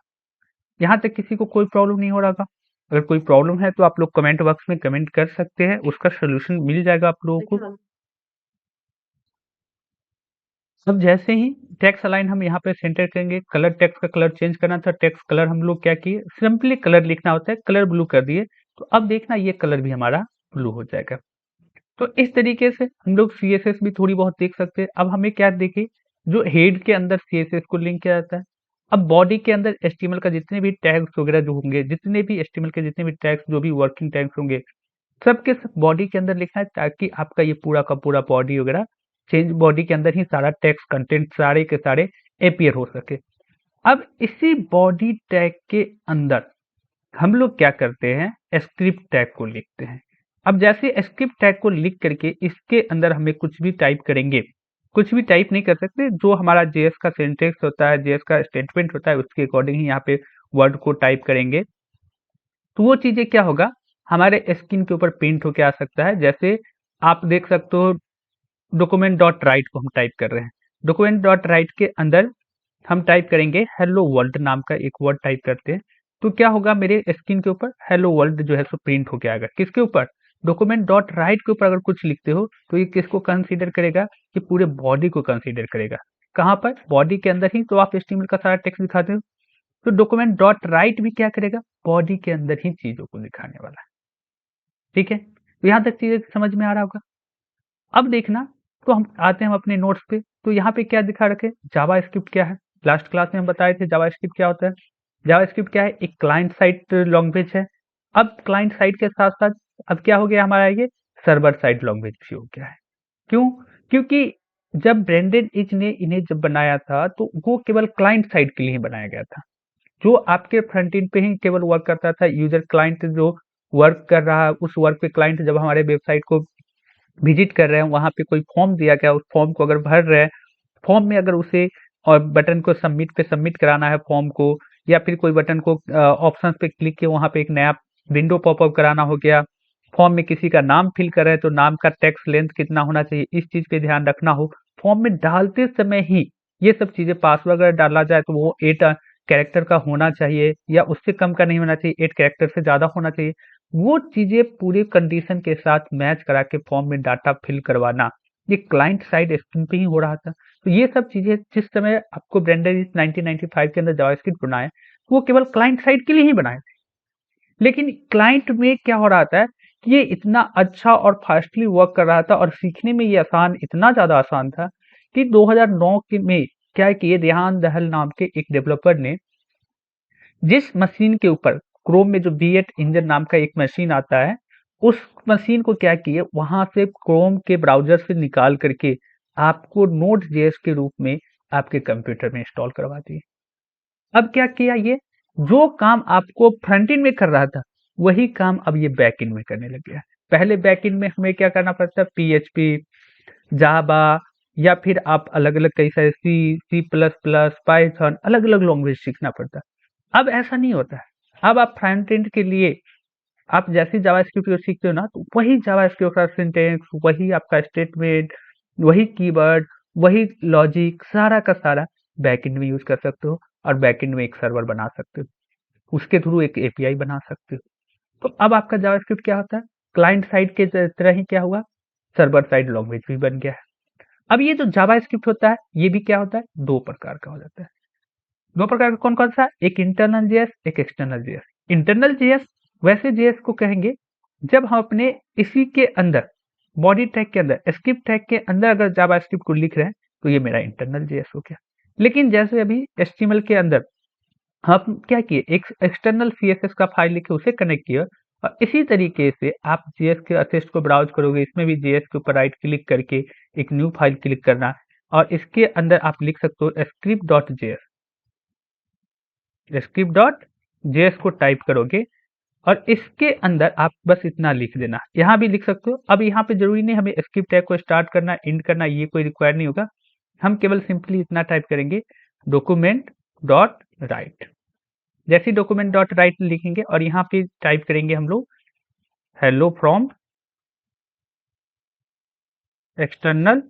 यहाँ तक किसी को कोई प्रॉब्लम नहीं हो रहा था? अगर कोई प्रॉब्लम है तो आप लोग कमेंट बॉक्स में कमेंट कर सकते हैं, उसका सोल्यूशन मिल जाएगा आप लोगों को। अब जैसे ही टेक्स्ट अलाइन हम यहाँ पे सेंटर करेंगे, कलर टेक्स्ट का कलर चेंज करना था, टेक्स्ट कलर हम लोग क्या किए, सिंपली कलर लिखना होता है, कलर ब्लू कर दिए। तो अब देखना ये कलर भी हमारा ब्लू हो जाएगा। तो इस तरीके से हम लोग सीएसएस भी थोड़ी बहुत देख सकते हैं। अब हमें क्या देखिए, जो हेड के अंदर सीएसएस को लिंक किया जाता है। अब बॉडी के अंदर एचटीएमएल का जितने भी टैग्स वगैरह जो होंगे, जितने भी एचटीएमएल के जितने भी टैग्स, जो भी वर्किंग टैग्स होंगे, सबके सब बॉडी के अंदर लिखना है, ताकि आपका ये पूरा का पूरा बॉडी वगैरह चेंज, बॉडी के अंदर ही सारा टेक्स्ट कंटेंट सारे के सारे अपीयर हो सके। अब इसी बॉडी टैग के अंदर हम लोग क्या करते हैं, स्क्रिप्ट टैग को लिखते हैं। अब जैसे स्क्रिप्ट टैग को लिख करके इसके अंदर हमें कुछ भी टाइप करेंगे, कुछ भी टाइप नहीं कर सकते, जो हमारा जेएस का सिंटेक्स होता है, जेएस का स्टेटमेंट होता है, उसके अकॉर्डिंग ही यहाँ पे वर्ड को टाइप करेंगे। तो वो चीजें क्या होगा, हमारे स्क्रीन के ऊपर प्रिंट होके आ सकता है। जैसे आप देख सकते हो, डॉक्यूमेंट डॉट राइट को हम टाइप कर रहे हैं। डॉक्यूमेंट डॉट राइट के अंदर हम टाइप करेंगे हेलो वर्ल्ड नाम का एक वर्ड टाइप करते हैं। तो क्या होगा, मेरे स्क्रीन के ऊपर हेलो वर्ल्ड जो है सो प्रिंट होके आएगा। किसके ऊपर, डॉक्यूमेंट डॉट राइट के ऊपर अगर कुछ लिखते हो तो ये किसको कंसीडर करेगा, कि पूरे बॉडी को कंसीडर करेगा। कहाँ पर, बॉडी के अंदर ही तो आप एचटीएमएल का सारा टेक्स्ट दिखाते हो। तो डॉक्यूमेंट डॉट राइट भी क्या करेगा, बॉडी के अंदर ही चीजों को दिखाने वाला है, ठीक है। तो यहाँ तक चीजें समझ में आ रहा होगा। अब देखना, तो हम आते हैं अपने नोट्स पे। तो यहाँ पे क्या दिखा रखे, जावा स्क्रिप्ट क्या है। लास्ट क्लास में हम बताए थे जावा स्क्रिप्ट क्या होता है। जावा स्क्रिप्ट क्या है, एक क्लाइंट साइड लैंग्वेज है। अब क्लाइंट साइड के साथ साथ अब क्या हो गया हमारा, ये सर्वर साइड लैंग्वेज भी हो गया है। क्यों, क्योंकि जब ब्रेंडन इज ने इन्हें जब बनाया था तो वो केवल क्लाइंट साइड के लिए ही बनाया गया था, जो आपके फ्रंट एंड पे ही केवल वर्क करता था। यूजर क्लाइंट जो वर्क कर रहा है, उस वर्क पे क्लाइंट जब हमारे वेबसाइट को विजिट कर रहे हैं, वहां पे कोई फॉर्म दिया गया, उस फॉर्म को अगर भर रहे हैं, फॉर्म में अगर उसे और बटन को सबमिट पे सबमिट कराना है फॉर्म को, या फिर कोई बटन को ऑप्शंस पे क्लिक किए वहां पे एक नया विंडो पॉपअप कराना हो गया, फॉर्म में किसी का नाम फिल कर रहे हैं तो नाम का टेक्स्ट लेंथ कितना होना चाहिए, इस चीज पे ध्यान रखना हो। फॉर्म में डालते समय ही ये सब चीजें, पासवर्ड अगर डाला जाए तो वो 8 कैरेक्टर का होना चाहिए, या उससे कम का नहीं होना चाहिए, 8 कैरेक्टर से ज्यादा होना चाहिए। वो चीजें पूरे कंडीशन के साथ मैच करा के फॉर्म में डाटा फिल करवाना, ये क्लाइंट साइड स्क्रीन पे ही हो रहा था। तो ये सब चीजें जिस समय आपको ब्लेंडर 1995 के अंदर जावास्क्रिप्ट बनाए, वो केवल क्लाइंट साइड के लिए ही बनाए थे। लेकिन क्लाइंट में क्या हो रहा था कि ये इतना अच्छा और फास्टली वर्क कर रहा था और सीखने में ये आसान, इतना ज्यादा आसान था कि 2009 के में क्या किए, रेहान दहल नाम के एक डेवलपर ने जिस मशीन के ऊपर क्रोम में जो V8 इंजन नाम का एक मशीन आता है, उस मशीन को क्या किए, वहां से क्रोम के ब्राउजर से निकाल करके आपको नोड जेएस के रूप में आपके कंप्यूटर में इंस्टॉल करवा दिए। अब क्या किया, ये जो काम आपको फ्रंट एंड में कर रहा था, वही काम अब ये बैक एंड में करने लग गया। पहले बैक एंड में हमें क्या करना पड़ता, PHP, जावा, या फिर आप अलग अलग कई सारे C++, पाइथन, अलग अलग लैंग्वेज सीखना पड़ता। अब ऐसा नहीं होता है। अब आप फ्रंट एंड के लिए आप जैसे जावास्क्रिप्ट सीखते हो ना, तो वही जावास्क्रिप्ट का सिंटेक्स, वही आपका स्टेटमेंट, वही कीवर्ड, वही लॉजिक, सारा का सारा बैकएंड में यूज कर सकते हो और बैकएंड में एक सर्वर बना सकते हो, उसके थ्रू एक एपीआई बना सकते हो। तो अब आपका जावास्क्रिप्ट क्या होता है, क्लाइंट साइड के तरह ही क्या हुआ, सर्वर साइड लैंग्वेज भी बन गया है। अब ये जो जावास्क्रिप्ट होता है, ये भी क्या होता है, दो प्रकार का हो जाता है। दो प्रकार का कौन कौन सा, एक इंटरनल जेएस, एक एक्सटर्नल जेएस। इंटरनल जेएस वैसे जेएस को कहेंगे जब हम अपने इसी के अंदर बॉडी टैग के अंदर, स्क्रिप्ट टैग के अंदर अगर जावास्क्रिप्ट को लिख रहे हैं, तो ये मेरा इंटरनल जेएस हो गया। लेकिन जैसे अभी एचटीएमएल के अंदर हम क्या किए, एक एक्सटर्नल सीएसएस का फाइल लिखे, उसे कनेक्ट किया, और इसी तरीके से आप जेएस के असिस्ट को ब्राउज करोगे, इसमें भी जेएस के ऊपर राइट क्लिक करके एक न्यू फाइल क्लिक करना, और इसके अंदर आप लिख सकते हो script dot JS. Script dot JS को टाइप करोगे और इसके अंदर आप बस इतना लिख देना, यहाँ भी लिख सकते हो। अब यहाँ पे जरूरी नहीं हमें स्क्रिप्ट टैग को स्टार्ट करना, एंड करना, ये कोई रिक्वायर नहीं होगा। हम केवल सिंपली इतना टाइप करेंगे, डॉक्यूमेंट डॉट राइट। जैसे डॉक्यूमेंट डॉट राइट लिखेंगे और यहाँ पे टाइप करेंगे हम लोग hello from external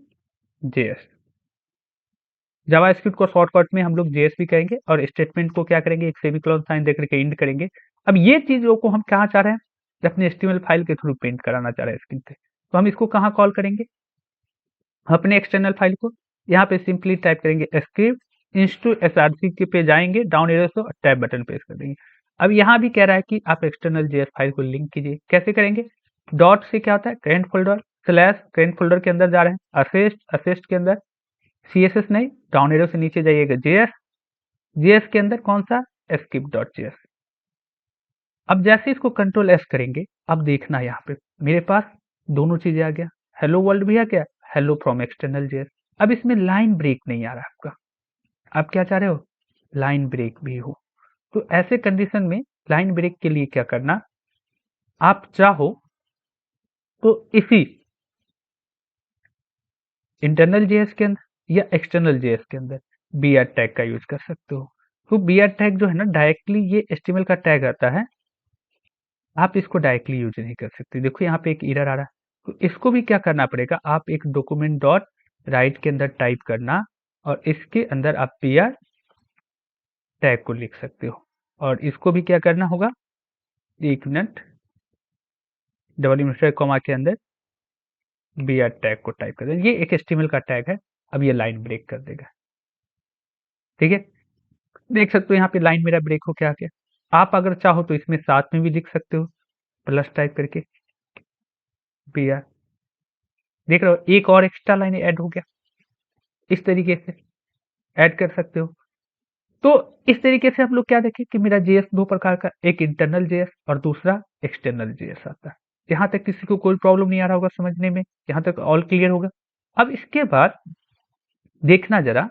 JS. JavaScript को शॉर्टकट में हम लोग जेएस भी कहेंगे, और स्टेटमेंट को क्या करेंगे, एक सेमीकोलन साइन देकर के एंड करेंगे। अब ये चीजों को हम कहाँ चाह रहे हैं, अपने एचटीएमएल फाइल के थ्रू प्रिंट कराना चाह रहे हैं स्क्रीन पे, तो हम इसको कहाँ कॉल करेंगे, अपने एक्सटर्नल फाइल को। यहाँ पे सिंपली टाइप करेंगे स्क्रिप्ट इंस्टू एसआरसी के पे जाएंगे, डाउन एरो से, और टैब बटन प्रेस कर देंगे। अब यहाँ भी कह रहा है कि आप एक्सटर्नल जेएस फाइल को लिंक कीजिए, कैसे करेंगे, डॉट से क्या होता है, current folder, slash current folder के अंदर जा रहे हैं, असिस्ट, असिस्ट के अंदर सीएसएस नहीं, डाउन एरो से नीचे जाइएगा जेएस, जेएस के अंदर कौन सा, स्क्रिप्ट डॉट जेएस। अब जैसे इसको कंट्रोल एस करेंगे, अब देखना यहाँ पे मेरे पास दोनों चीजें आ गया, हेलो वर्ल्ड भी आ गया, हेलो फ्रॉम एक्सटर्नल जेएस। अब इसमें लाइन ब्रेक नहीं आ रहा आपका, आप क्या चाह रहे हो, लाइन ब्रेक भी हो। तो ऐसे कंडीशन में लाइन ब्रेक के लिए क्या करना, आप चाहो तो इसी इंटरनल जेएस के अंदर या एक्सटर्नल जेएस के अंदर बी आर टैग का यूज कर सकते हो। तो बी आर टैग जो है ना, डायरेक्टली ये एचटीएमएल का टैग आता है, आप इसको डायरेक्टली यूज नहीं कर सकते। देखो यहाँ पे एक एरर आ रहा है, तो इसको भी क्या करना पड़ेगा, आप एक डॉक्यूमेंट डॉट राइट के अंदर टाइप करना, और इसके अंदर आप बी आर टैग को लिख सकते हो, और इसको भी क्या करना होगा, एक मिनट, डबल इन्वर्टेड कॉमा के अंदर बी आर टैग को टाइप कर दें। ये एक एचटीएमएल का टैग है, अब ये लाइन ब्रेक कर देगा, ठीक है। देख सकते हो यहाँ पे लाइन मेरा ब्रेक हो क्या गया। आप अगर चाहो तो इसमें साथ में भी लिख सकते हो, प्लस टाइप करके बी आर, देख रहे हो एक और एक्स्ट्रा लाइन ऐड हो गया, इस तरीके से ऐड कर सकते हो। तो इस तरीके से हम लोग क्या देखें कि मेरा जेएस दो प्रकार का, एक इंटरनल जेएस और दूसरा एक्सटर्नल जेएस आता है। यहाँ तक किसी को कोई प्रॉब्लम नहीं आ रहा होगा समझने में, यहाँ तक ऑल क्लियर होगा। अब इसके बाद देखना जरा,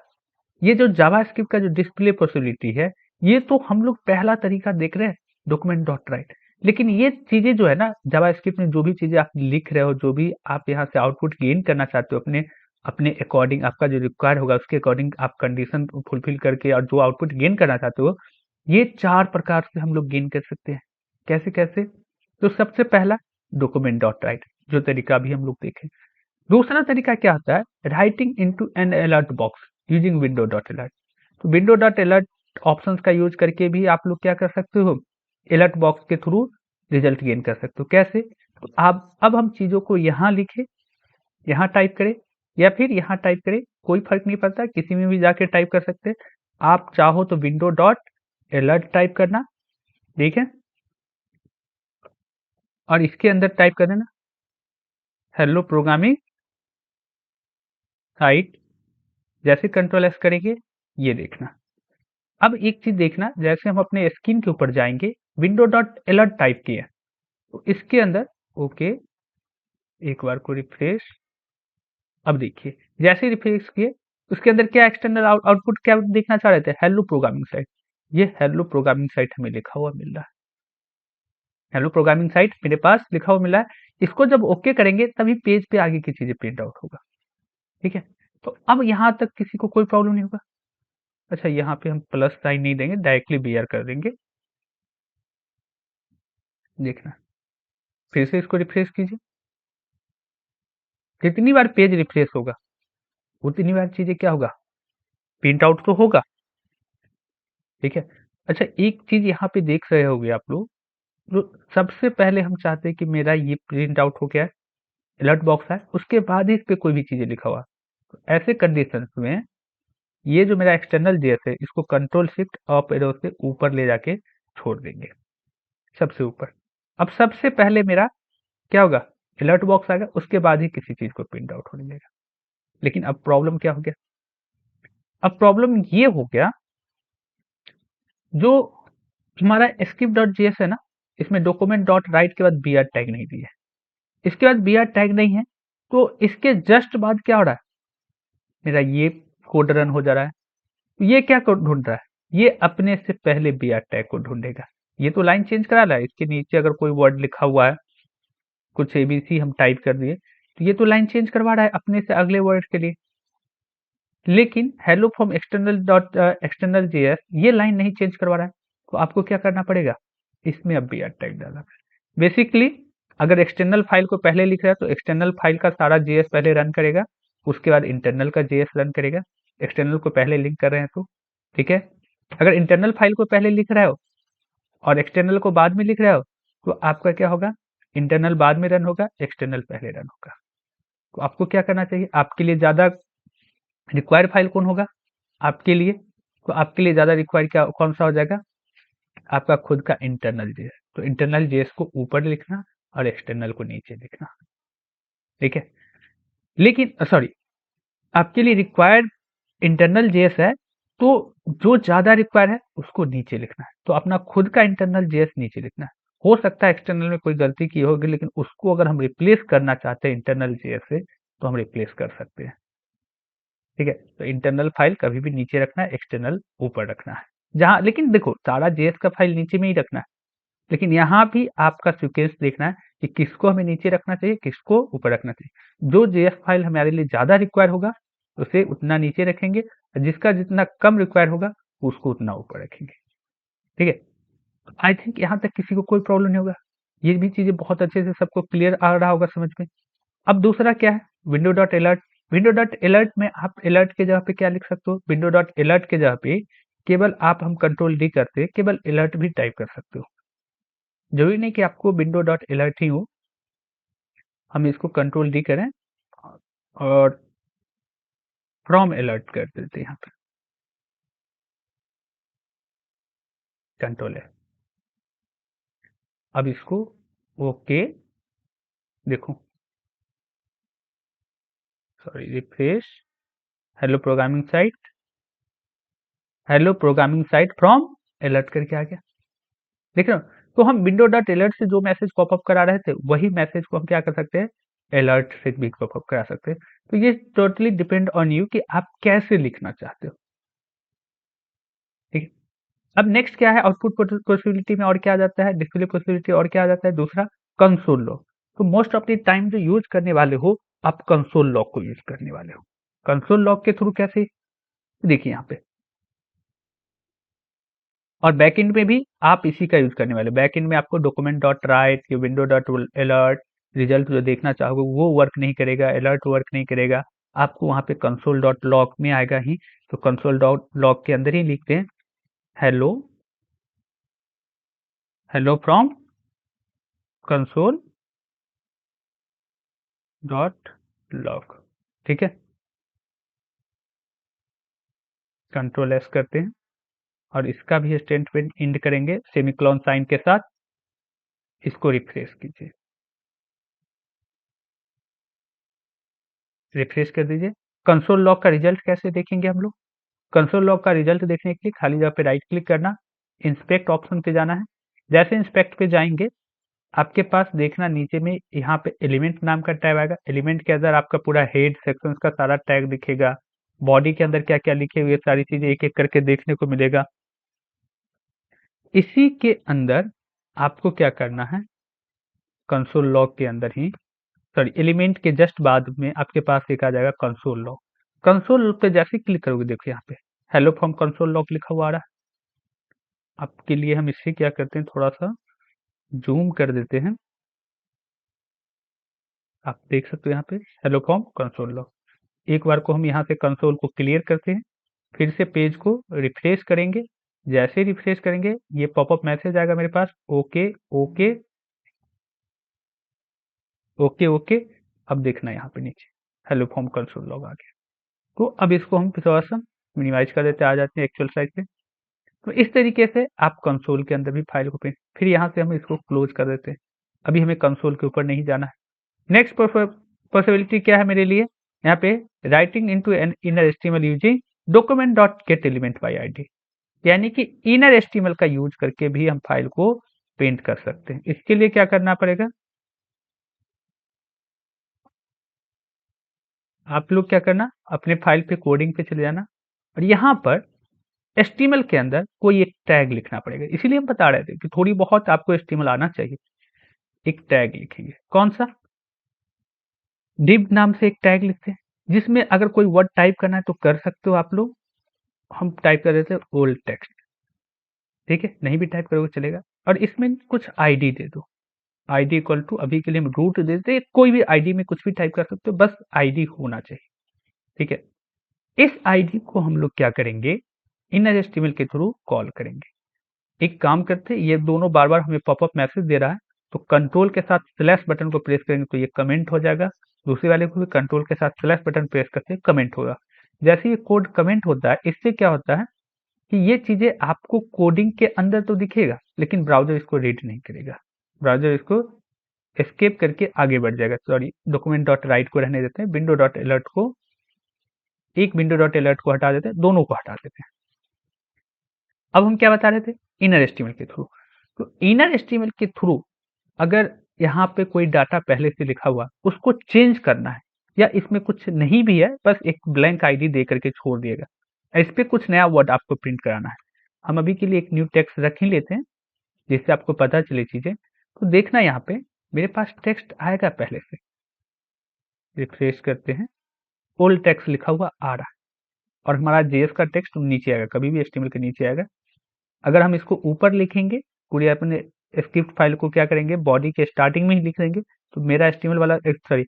ये जो जावास्क्रिप्ट का जो डिस्प्ले पॉसिबिलिटी है, ये तो हम लोग पहला तरीका देख रहे हैं, डॉक्यूमेंट डॉट राइट। लेकिन ये चीजें जो है ना, जावास्क्रिप्ट में जो भी चीजें आप लिख रहे हो, जो भी आप यहाँ से आउटपुट गेन करना चाहते हो, अपने अपने अकॉर्डिंग, आपका जो रिक्वायर होगा उसके अकॉर्डिंग आप कंडीशन फुलफिल करके और जो आउटपुट गेन करना चाहते हो, ये चार प्रकार से हम लोग गेन कर सकते हैं। कैसे कैसे, तो सबसे पहला डॉक्यूमेंट डॉट राइट, जो तरीका अभी हम लोग देखें। दूसरा तरीका क्या होता है, writing into an alert box using window dot alert. तो विंडो डॉट अलर्ट ऑप्शंस का यूज करके भी आप लोग क्या कर सकते हो, अलर्ट बॉक्स के थ्रू रिजल्ट गेन कर सकते हो। कैसे? तो आप अब हम चीज़ों को यहाँ लिखें, यहाँ टाइप करें या फिर यहाँ टाइप करें, कोई फ़र्क नहीं पड़ता, किसी में भी जाके टाइप कर सकते हैं। आप चाहो तो विंडो डॉट अलर्ट टाइप करना, ठीक है? और इसके अंदर टाइप कर देना हेलो प्रोग्रामिंग साइट। जैसे कंट्रोल एस करेंगे, ये देखना। अब एक चीज़ देखना, जैसे हम अपने स्क्रीन के ऊपर जाएँगे, विंडो डॉट अलर्ट टाइप किया, तो इसके अंदर ओके, एक बार को रिफ्रेश। अब देखिए, जैसे ही रिफ्रेश किए, उसके अंदर क्या एक्सटर्नल आउटपुट क्या देखना चाह रहे थे? Hello programming site. ये हेलो प्रोग्रामिंग साइट हमें लिखा हुआ मिल रहा है। हेलो प्रोग्रामिंग साइट मेरे पास लिखा हुआ मिला है। इसको जब ओके करेंगे तभी पेज पे आगे की चीजें प्रिंट आउट होगा। ठीक है, तो अब यहाँ तक किसी को कोई प्रॉब्लम नहीं होगा। अच्छा, यहाँ पे हम प्लस साइन नहीं देंगे, डायरेक्टली बीआर कर देंगे। देखना, फिर से इसको रिफ्रेश कीजिए। जितनी बार पेज रिफ्रेश होगा उतनी बार चीजें क्या होगा, प्रिंट आउट तो होगा। ठीक है। अच्छा, एक चीज यहाँ पे देख रहे होगे आप लोग, जो सबसे पहले हम चाहते हैं कि मेरा ये प्रिंट आउट हो गया है, अलर्ट बॉक्स है, उसके बाद ही इस पे कोई भी चीजें लिखा हुआ। तो ऐसे कंडीशंस में ये जो मेरा एक्सटर्नल जेएस है, इसको कंट्रोल शिफ्ट अप एरो से ऊपर ले जाके छोड़ देंगे, सबसे ऊपर। अब सबसे पहले मेरा क्या होगा, अलर्ट बॉक्स आएगा, उसके बाद ही किसी चीज को प्रिंट आउट होने देगा। लेकिन अब प्रॉब्लम क्या हो गया, अब प्रॉब्लम ये हो गया, जो हमारा स्क्रिप्ट डॉट जेएस है ना, इसमें डॉक्यूमेंट डॉट राइट के बाद बीआर टैग नहीं दिया है। इसके बाद बीआर टैग नहीं है, तो इसके जस्ट बाद क्या हो रहा है, मेरा ये कोड रन हो जा रहा है। ये क्या कोड ढूंढ रहा है, ये अपने से पहले बीआर टैग को ढूंढेगा। ये तो लाइन चेंज करा रहा है, इसके नीचे अगर कोई वर्ड लिखा हुआ है, कुछ एबीसी हम टाइप कर दिए, तो ये तो लाइन चेंज करवा रहा है अपने से अगले वर्ड के लिए। लेकिन hello from external dot external JS ये लाइन नहीं चेंज करवा रहा है, तो आपको क्या करना पड़ेगा, इसमें अब बीआर टैग डालना। बेसिकली अगर एक्सटर्नल फाइल को पहले लिख रहा है तो एक्सटर्नल फाइल का सारा जेएस पहले रन करेगा, उसके बाद इंटरनल का जेएस रन करेगा। एक्सटर्नल को पहले लिंक कर रहे हैं तो ठीक है। अगर इंटरनल फाइल को पहले लिख रहे हो और एक्सटर्नल को बाद में लिख रहे हो, तो आपका क्या होगा, इंटरनल बाद में रन होगा, एक्सटर्नल पहले रन होगा। तो आपको क्या करना चाहिए, आपके लिए ज्यादा रिक्वायर्ड फाइल कौन होगा आपके लिए, तो आपके लिए ज्यादा रिक्वायर्ड क्या कौन सा हो जाएगा, आपका खुद का इंटरनल जेएस। तो इंटरनल जेएस को ऊपर लिखना और एक्सटर्नल को नीचे लिखना। ठीक है, लेकिन सॉरी, आपके लिए रिक्वायर्ड इंटरनल जेएस है, तो जो ज्यादा रिक्वायर है उसको नीचे लिखना है, तो अपना खुद का इंटरनल जेएस नीचे लिखना है। हो सकता है एक्सटर्नल में कोई गलती की होगी, लेकिन उसको अगर हम रिप्लेस करना चाहते हैं इंटरनल जेएस से, तो हम रिप्लेस कर सकते हैं। ठीक है, तो इंटरनल फाइल कभी भी नीचे रखना है, एक्सटर्नल ऊपर रखना है। जहां लेकिन देखो, सारा जेएस का फाइल नीचे में ही रखना है, लेकिन यहाँ भी आपका सीक्वेंस देखना है कि किसको हमें नीचे रखना चाहिए, किसको ऊपर रखना चाहिए। जो जेएस फाइल हमारे लिए ज्यादा रिक्वायर होगा उसे उतना नीचे रखेंगे, और जिसका जितना कम रिक्वायर होगा उसको उतना ऊपर रखेंगे। ठीक है, आई थिंक यहाँ तक किसी को कोई प्रॉब्लम नहीं होगा। ये भी चीजें बहुत अच्छे से सबको क्लियर आ रहा होगा समझ में। अब दूसरा क्या है, window dot alert. Window dot alert में आप अलर्ट के जगह पे क्या लिख सकते हो, विंडो डॉट अलर्ट के जगह पे केवल आप, हम कंट्रोल डी करते केवल अलर्ट भी टाइप कर सकते हो। जरूरी नहीं कि आपको विंडो डॉट अलर्ट ही हो, हम इसको कंट्रोल डी करें और फ्रॉम अलर्ट कर देते हैं यहाँ पे, कंट्रोल है। अब इसको ओके, देखो, sorry, refresh, hello programming site, hello programming site from alert करके आ गया, देख रहे हो। तो हम विंडो डॉट अलर्ट से जो मैसेज पॉपअप करा रहे थे, वही मैसेज को हम क्या कर सकते हैं, अलर्ट से भी पॉपअप करा सकते हैं। तो ये टोटली डिपेंड ऑन यू कि आप कैसे लिखना चाहते हो। ठीक है, अब नेक्स्ट क्या है, आउटपुट पॉसिबिलिटी में और क्या आ जाता है, डिस्प्ले पॉसिबिलिटी और क्या आ जाता है, दूसरा कंसोल लॉग। तो मोस्ट ऑफ द टाइम जो यूज करने वाले हो, आप कंसोल लॉग को यूज करने वाले हो। कंसोल लॉग के थ्रू कैसे, देखिए यहाँ पे, और बैकएंड में भी आप इसी का यूज करने वाले। बैकएंड में आपको डॉक्यूमेंट डॉट राइट या विंडो डॉट अलर्ट रिजल्ट जो देखना चाहोगे वो वर्क नहीं करेगा, अलर्ट वर्क नहीं करेगा, आपको वहां पे कंसोल डॉट लॉग में आएगा ही। तो कंसोल डॉट लॉग के अंदर ही लिखते हैं hello, hello from console dot log. ठीक है, कंट्रोल एस करते हैं और इसका भी स्टेटमेंट इंड करेंगे सेमीकोलन साइन के साथ। इसको रिफ्रेश कीजिए, रिफ्रेश कर दीजिए। कंसोल लॉग का रिजल्ट कैसे देखेंगे हम लोग? कंसोल लॉग का रिजल्ट देखने के लिए खाली जगह पे राइट क्लिक करना, इंस्पेक्ट ऑप्शन पे जाना है। जैसे इंस्पेक्ट पे जाएंगे, आपके पास देखना नीचे में यहाँ पे एलिमेंट नाम का टैब आएगा। एलिमेंट के अंदर आपका पूरा हेड सेक्शन का सारा टैग दिखेगा। बॉडी के अंदर क्या क्या लिखे हुए सारी चीजें एक एक करके देखने को मिलेगा। इसी के अंदर आपको क्या करना है, कंसोल लॉग के अंदर ही, सॉरी एलिमेंट के जस्ट बाद में आपके पास एक आ जाएगा कंसोल लॉग। कंसोल पे जैसे क्लिक करोगे, देखो यहाँ पे हेलो फ्रॉम कंसोल लॉग लिखा हुआ आ रहा है। आपके लिए हम इससे क्या करते हैं, थोड़ा सा जूम कर देते हैं। आप देख सकते हो यहाँ पे हेलो फ्रॉम कंसोल लॉग। एक बार को हम यहाँ से कंसोल को क्लियर करते हैं, फिर से पेज को रिफ्रेश करेंगे। जैसे रिफ्रेश करेंगे ये पॉपअप मैसेज आएगा मेरे पास, ओके ओके ओके ओके। अब देखना यहाँ पे नीचे हेलो फ्रॉम कंसोल लॉग आ गया। तो अब इसको हम थोड़ा सा मिनिमाइज कर देते हैं, आ जाते हैं एक्चुअल साइज पे। तो इस तरीके से आप कंसोल के अंदर भी फाइल को प्रिंट, फिर यहाँ से हम इसको क्लोज कर देते हैं। अभी हमें कंसोल के ऊपर नहीं जाना है। नेक्स्ट पॉसिबिलिटी क्या है मेरे लिए, यहाँ पे writing into an inner HTML using document dot gate element by ID, यानी कि इनर एचटीएमएल का यूज करके भी हम फाइल को प्रिंट कर सकते हैं। इसके लिए क्या करना पड़ेगा, आप लोग क्या करना, अपने फाइल पे कोडिंग पे चले जाना और यहाँ पर एचटीएमएल के अंदर कोई एक टैग लिखना पड़ेगा। इसीलिए हम बता रहे थे कि थोड़ी बहुत आपको एचटीएमएल आना चाहिए। एक टैग लिखेंगे, कौन सा, div नाम से एक टैग लिखते हैं, जिसमें अगर कोई वर्ड टाइप करना है तो कर सकते हो आप लोग। हम टाइप कर देते हैं ओल्ड टेक्स्ट। ठीक है, नहीं भी टाइप करोगे चलेगा। और इसमें कुछ आईडी दे दो, आईडी इक्वल टू, अभी के लिए हम रूट दे देते हैं, कोई भी आईडी में कुछ भी टाइप कर सकते हो, बस आईडी होना चाहिए। ठीक है, इस आईडी को हम लोग क्या करेंगे, इनर एचटीएमएल के थ्रू कॉल करेंगे। एक काम करते हैं, ये दोनों बार बार हमें पॉपअप मैसेज दे रहा है, तो कंट्रोल के साथ स्लैश बटन को प्रेस करेंगे तो ये कमेंट हो जाएगा। दूसरे वाले को भी कंट्रोल के साथ स्लैश बटन प्रेस करते कमेंट होगा। जैसे ये कोड कमेंट होता है, इससे क्या होता है कि ये चीजें आपको कोडिंग के अंदर तो दिखेगा, लेकिन ब्राउजर इसको रीड नहीं करेगा। ब्राउजर इसको एस्केप करके आगे बढ़ जाएगा। सॉरी, डॉक्यूमेंट डॉट राइट को रहने देते हैं, विंडो डॉट अलर्ट को, एक विंडो डॉट अलर्ट को हटा देते हैं, दोनों को हटा देते हैं। अब हम क्या बता रहे थे, इनर एचटीएमएल के थ्रू। तो इनर एचटीएमएल के थ्रू अगर यहाँ पे कोई डाटा पहले से लिखा हुआ उसको चेंज करना है, या इसमें कुछ नहीं भी है, बस एक ब्लैंक आईडी दे करके छोड़ दिएगा, इस पे कुछ नया वर्ड आपको प्रिंट कराना है। हम अभी के लिए एक न्यू टेक्स्ट रख ही लेते हैं, जिससे आपको पता चले चीजें। तो देखना यहाँ पे मेरे पास टेक्स्ट आएगा पहले से, रिफ्रेश करते हैं, ओल्ड टेक्स्ट लिखा हुआ आ रहा है और हमारा जेएस का टेक्स्ट नीचे आएगा, कभी भी एचटीएमएल के नीचे आएगा। अगर हम इसको ऊपर लिखेंगे, पूरी अपने स्क्रिप्ट फाइल को क्या करेंगे, बॉडी के स्टार्टिंग में ही लिख देंगे, तो मेरा एचटीएमएल वाला, सॉरी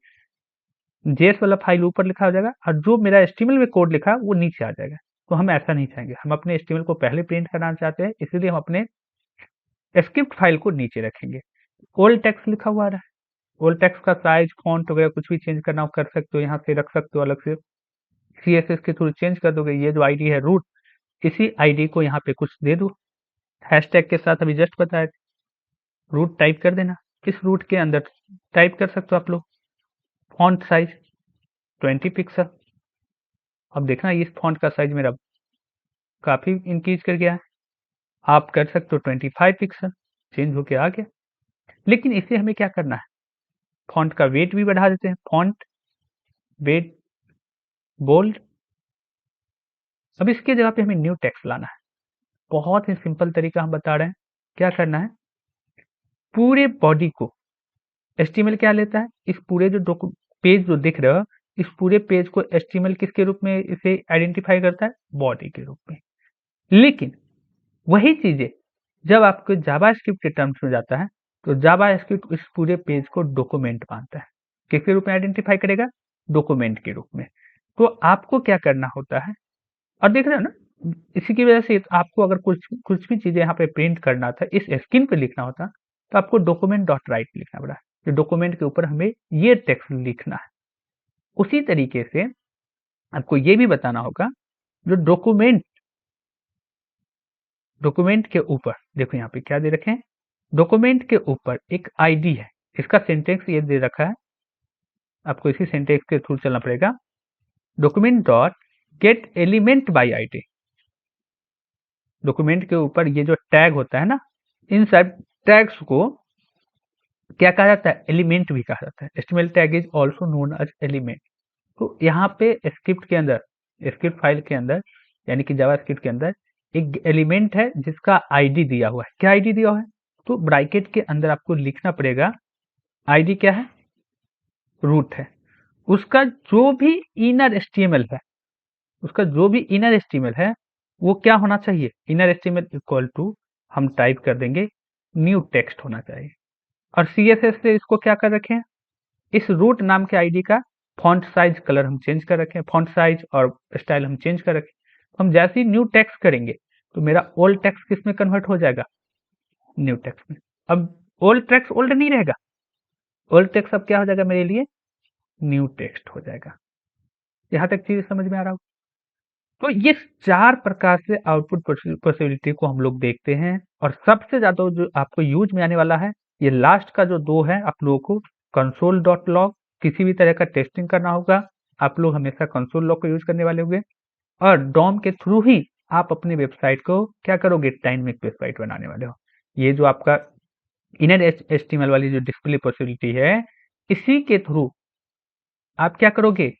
जेएस वाला फाइल ऊपर लिखा हो जाएगा और जो मेरा एचटीएमएल में कोड लिखा है वो नीचे आ जाएगा। तो हम ऐसा नहीं चाहेंगे, हम अपने एचटीएमएल को पहले प्रिंट करना चाहते हैं, इसलिए हम अपने स्क्रिप्ट फाइल को नीचे रखेंगे। ओल्ड टेक्स्ट लिखा हुआ आ रहा है, ओल्ड टेक्स्ट का साइज फॉन्ट वगैरह कुछ भी चेंज करना हो कर सकते हो, यहाँ से रख सकते हो अलग से, सीएसएस के थ्रू चेंज कर दोगे। ये जो आईडी है रूट, इसी आईडी को यहाँ पे कुछ दे दो, हैशटैग के साथ अभी जस्ट बताया, रूट टाइप कर देना। इस रूट के अंदर टाइप कर सकते हो आप लोग फॉन्ट साइज 20 पिक्सल। अब देखना इस फॉन्ट का साइज मेरा काफी इंक्रीज कर गया है, आप कर सकते हो 25 पिक्सल, चेंज होके आ गया। लेकिन इसे हमें क्या करना है, फॉन्ट का वेट भी बढ़ा देते हैं, फॉन्ट वेट बोल्ड। अब इसके जगह पे हमें न्यू टेक्स्ट लाना है, बहुत ही सिंपल तरीका हम बता रहे हैं। क्या करना है, पूरे बॉडी को एचटीएमएल क्या लेता है, इस पूरे जो पेज जो दिख रहा है, इस पूरे पेज को एचटीएमएल किसके रूप में इसे आइडेंटिफाई करता है, बॉडी के रूप में। लेकिन वही चीजें जब आपको जावास्क्रिप्ट के टर्म्स में जाता है, तो जावास्क्रिप्ट इस पूरे पेज को डॉक्यूमेंट मानता है। किसके रूप में आइडेंटिफाई करेगा, डॉक्यूमेंट के रूप में। तो आपको क्या करना होता है, और देख रहे हो ना, इसी की वजह से आपको अगर कुछ कुछ भी चीजें यहाँ पे प्रिंट करना था, इस स्क्रीन पे लिखना होता, तो आपको डॉक्यूमेंट डॉट राइट लिखना पड़ा, तो डॉक्यूमेंट के ऊपर हमें ये टेक्स्ट लिखना है। उसी तरीके से आपको ये भी बताना होगा, जो डॉक्यूमेंट के ऊपर देखो यहाँ पे क्या दे रखे हैं, डॉक्यूमेंट के ऊपर एक आईडी है, इसका सिंटेक्स ये दे रखा है, आपको इसी सिंटेक्स के थ्रू चलना पड़ेगा। Document dot gate element by ID, document के ऊपर ये जो टैग होता है ना, इन सब टैग्स को क्या कहा जाता है, एलिमेंट भी कहा जाता है। HTML tag is also known as element. तो यहाँ पे स्क्रिप्ट के अंदर, स्क्रिप्ट फाइल के अंदर, यानी कि जावास्क्रिप्ट के अंदर एक एलिमेंट है जिसका आईडी दिया हुआ है। क्या आईडी दिया हुआ है, तो ब्रैकेट के अंदर आपको लिखना पड़ेगा, आईडी क्या है, रूट है। उसका जो भी इनर एचटीएमएल है, उसका जो भी इनर एचटीएमएल है वो क्या होना चाहिए, इनर एचटीएमएल इक्वल टू हम टाइप कर देंगे न्यू टेक्स्ट होना चाहिए। और सीएसएस से इसको क्या कर रखे हैं, इस रूट नाम के आईडी का फॉन्ट साइज कलर हम चेंज कर रखे हैं, फॉन्ट साइज और स्टाइल हम चेंज कर रखे हैं। हम जैसे ही न्यू टेक्स्ट करेंगे तो मेरा ओल्ड टेक्स्ट किस में कन्वर्ट हो जाएगा, न्यू टेक्स्ट में। अब ओल्ड टेक्स्ट ओल्ड नहीं रहेगा, ओल्ड टेक्स्ट अब क्या हो जाएगा मेरे लिए, न्यू टेक्स्ट हो जाएगा। यहां तक चीज समझ में आ रहा हो। तो ये 4 प्रकार से आउटपुट पॉसिबिलिटी को हम लोग देखते हैं, और सबसे ज्यादा जो आपको यूज में आने वाला है, ये लास्ट का जो 2 है, आप लोगों को कंसोल डॉट लॉग, किसी भी तरह का टेस्टिंग करना होगा, आप लोग हमेशा कंसोल लॉग को यूज करने वाले होंगे, और डॉम के थ्रू ही आप अपने वेबसाइट को क्या करोगे, डायनेमिक वेबसाइट बनाने वाले हो। ये जो आपका इनर एचटीएमएल वाली जो डिस्प्ले पॉसिबिलिटी है, इसी के थ्रू आप क्या करोगे,